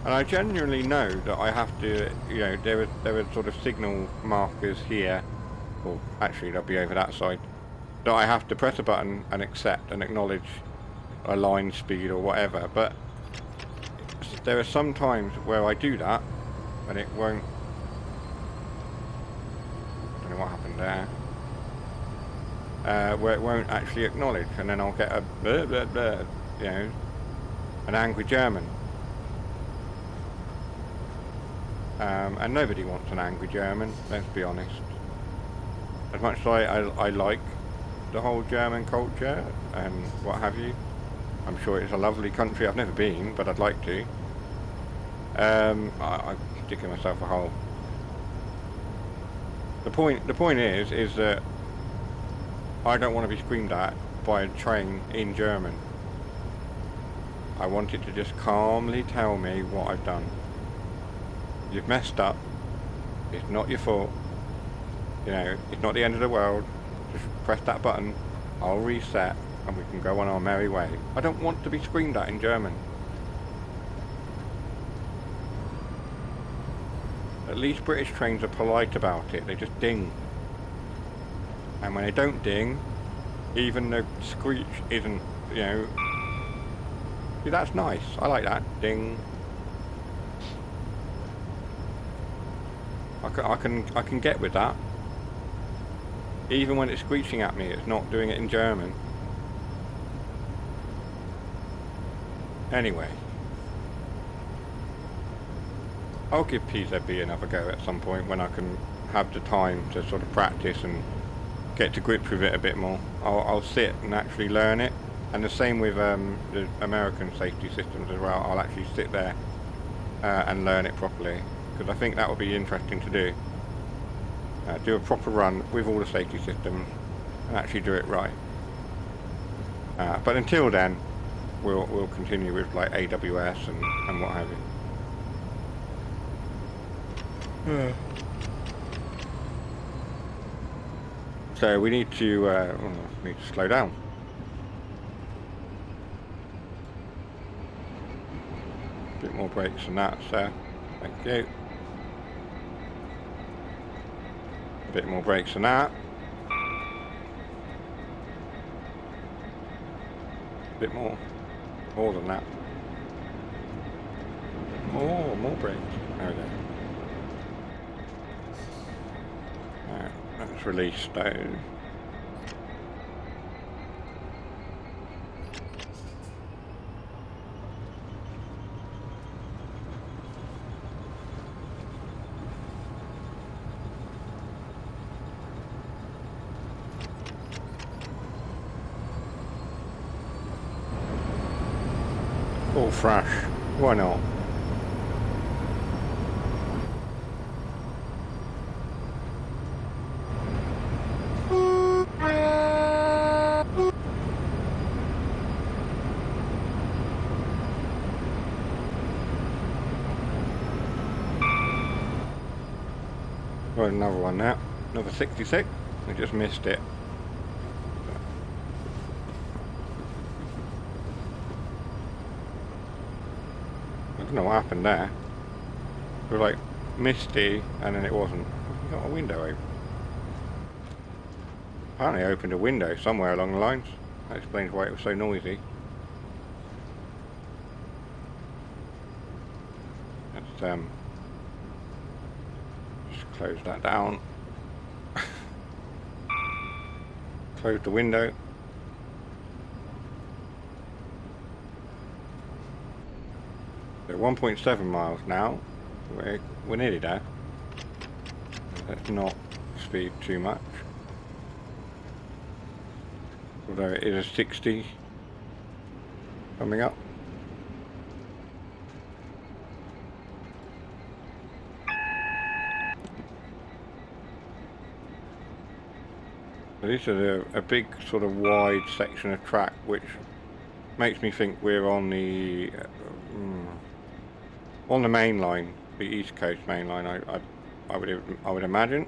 And I genuinely know that I have to, you know, there are sort of signal markers here, or actually they'll be over that side, that I have to press a button and accept and acknowledge a line speed or whatever, but there are some times where I do that and it won't, I don't know what happened there, where it won't actually acknowledge, and then I'll get a blah, blah, blah, you know, an angry German. And nobody wants an angry German, let's be honest. As much as I like the whole German culture and what have you, I'm sure it's a lovely country. I've never been, but I'd like to. I'm sticking myself a hole. The point is that I don't want to be screamed at by a train in German. I want it to just calmly tell me what I've done. You've messed up. It's not your fault. You know, it's not the end of the world. Just press that button. I'll reset and we can go on our merry way. I don't want to be screamed at in German. At least British trains are polite about it. They just ding. And when they don't ding, even the screech isn't, you know... See, that's nice. I like that. Ding. I can get with that. Even when it's screeching at me, it's not doing it in German. Anyway. I'll give PZB another go at some point when I can have the time to sort of practice and get to grips with it a bit more. I'll sit and actually learn it. And the same with the American safety systems as well. I'll actually sit there and learn it properly. Because I think that would be interesting to do. Do a proper run with all the safety systems and actually do it right. But until then, we'll continue with like AWS and what have you. So we need to slow down. A bit more brakes than that, sir. Thank you. A bit more brakes than that. A bit more than that. More brakes. There we go. Right, let's release those. Full thrash, why not? Got another one now, another 66, I just missed it. I don't know what happened there. It was like misty and then it wasn't. You got a window open. Apparently I opened a window somewhere along the lines. That explains why it was so noisy. Let's just close that down. Close the window. So 1.7 miles now. We're nearly there. Let's not speed too much. Although it is a 60 coming up. So this is a big sort of wide section of track which makes me think we're on the main line, the East Coast main line. I would imagine.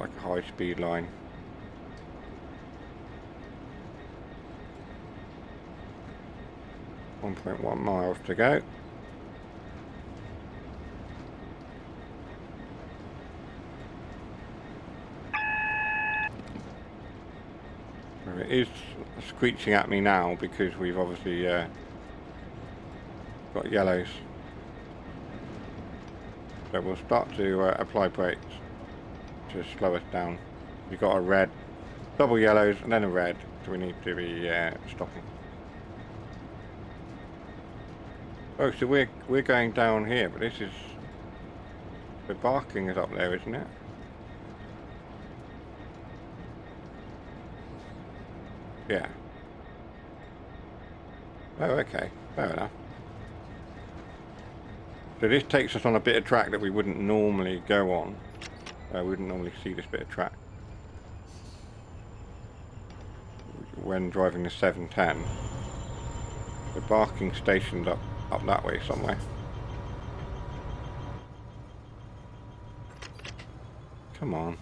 like a high-speed line. .1 miles to go. It is screeching at me now because we've obviously got yellows. So we'll start to apply brakes to slow us down. We've got a red, double yellows and then a red, so we need to be stopping. Oh, so we're going down here, but this is, the barking is up there, isn't it? Yeah. Oh, okay. Fair enough. So this takes us on a bit of track that we wouldn't normally go on. We wouldn't normally see this bit of track when driving the 710. The barking station's up that way somewhere. Come on.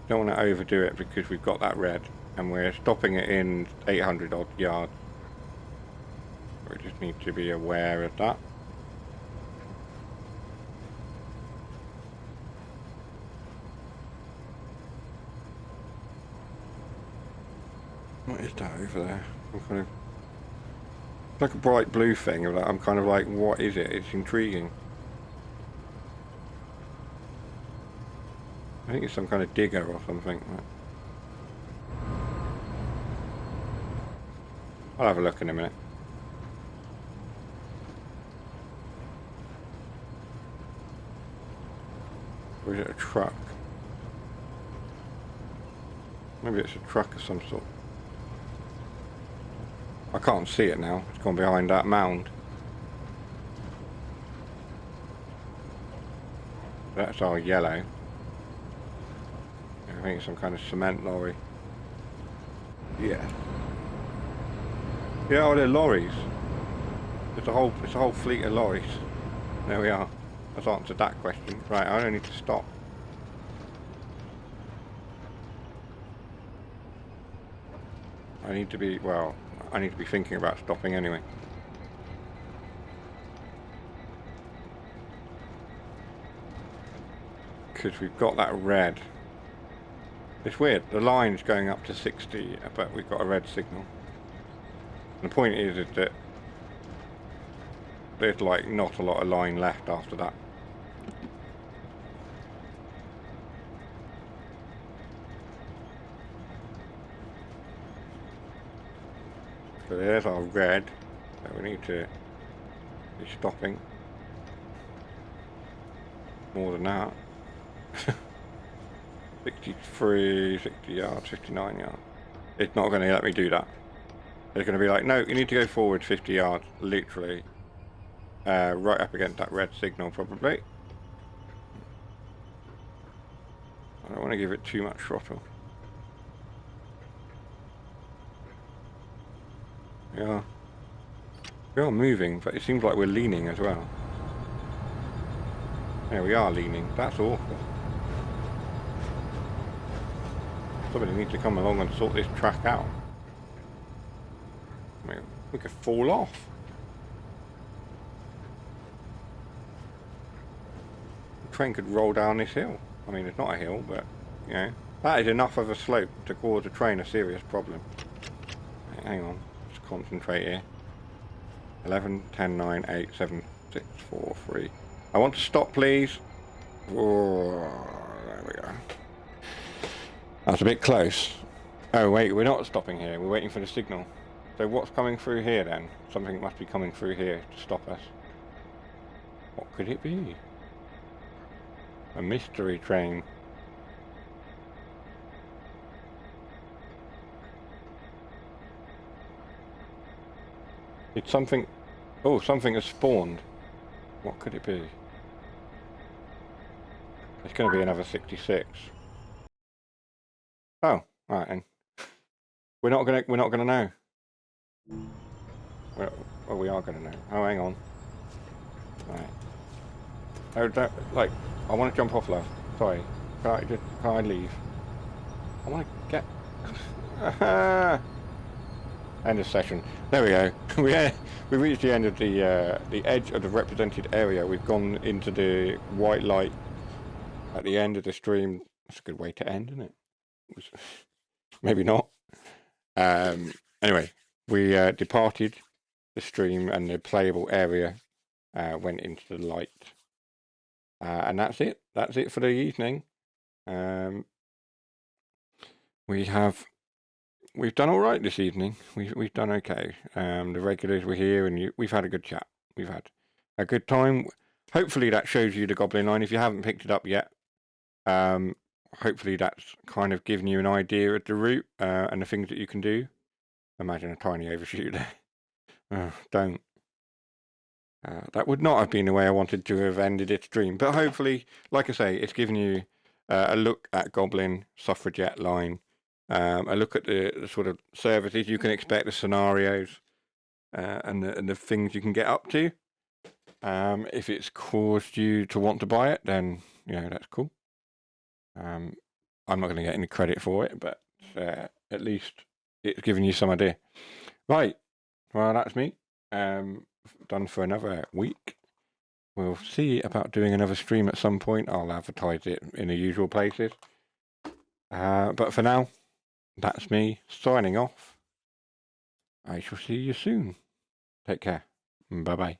Don't want to overdo it because we've got that red and we're stopping it in 800 odd yards. We just need to be aware of that. What is that over there? I'm kind of, it's like a bright blue thing. I'm kind of like, what is it? It's intriguing. I think it's some kind of digger or something. I'll have a look in a minute. Or is it a truck? Maybe it's a truck of some sort. I can't see it now. It's gone behind that mound. That's our yellow. I think it's some kind of cement lorry. Yeah. Yeah, oh, they're lorries. It's a whole fleet of lorries. There we are. That's answered that question. Right, I don't need to stop. I need to be thinking about stopping anyway. Because we've got that red. It's weird, the line's going up to 60, but we've got a red signal. And the point is that there's like not a lot of line left after that. So there's our red, so we need to be stopping. More than that. 63, 60 yards, 59 yards. It's not going to let me do that. It's going to be like, no, you need to go forward 50 yards, literally. Right up against that red signal, probably. I don't want to give it too much throttle. Yeah. We are moving, but it seems like we're leaning as well. Yeah, we are leaning. That's awful. Somebody needs to come along and sort this track out. I mean, we could fall off. The train could roll down this hill. I mean, it's not a hill, but, you know, that is enough of a slope to cause a train a serious problem. Hang on, let's concentrate here. 11, 10, 9, 8, 7, 6, 4, 3. I want to stop, please. Oh, there we go. That's a bit close. Oh wait, we're not stopping here, we're waiting for the signal. So what's coming through here then? Something must be coming through here to stop us. What could it be? A mystery train. It's something... Oh, something has spawned. What could it be? It's going to be another 66. Oh, right then. We're not gonna know. Well, we are gonna know. Oh, hang on. Right. Oh, don't, like, I want to jump off, love. Sorry. Can I leave? I want to get... End of session. There we go. We reached the end of the edge of the represented area. We've gone into the white light at the end of the stream. That's a good way to end, isn't it? Maybe not. Anyway, we departed the stream and the playable area went into the light. And that's it. That's it for the evening. We've done all right this evening. We've done okay. The regulars were here, and we've had a good chat. We've had a good time. Hopefully, that shows you the Goblin line. If you haven't picked it up yet, hopefully that's kind of given you an idea of the route and the things that you can do. Imagine a tiny overshoot there. Don't. That would not have been the way I wanted to have ended its stream. But hopefully, like I say, it's given you a look at Goblin Suffragette line. A look at the sort of services you can expect, the scenarios, and the things you can get up to. If it's caused you to want to buy it, then that's cool. I'm not going to get any credit for it, but at least it's given you some idea. Right, well that's me. Done for another week. We'll see about doing another stream at some point. I'll advertise it in the usual places. But for now, that's me signing off. I shall see you soon. Take care. Bye-bye.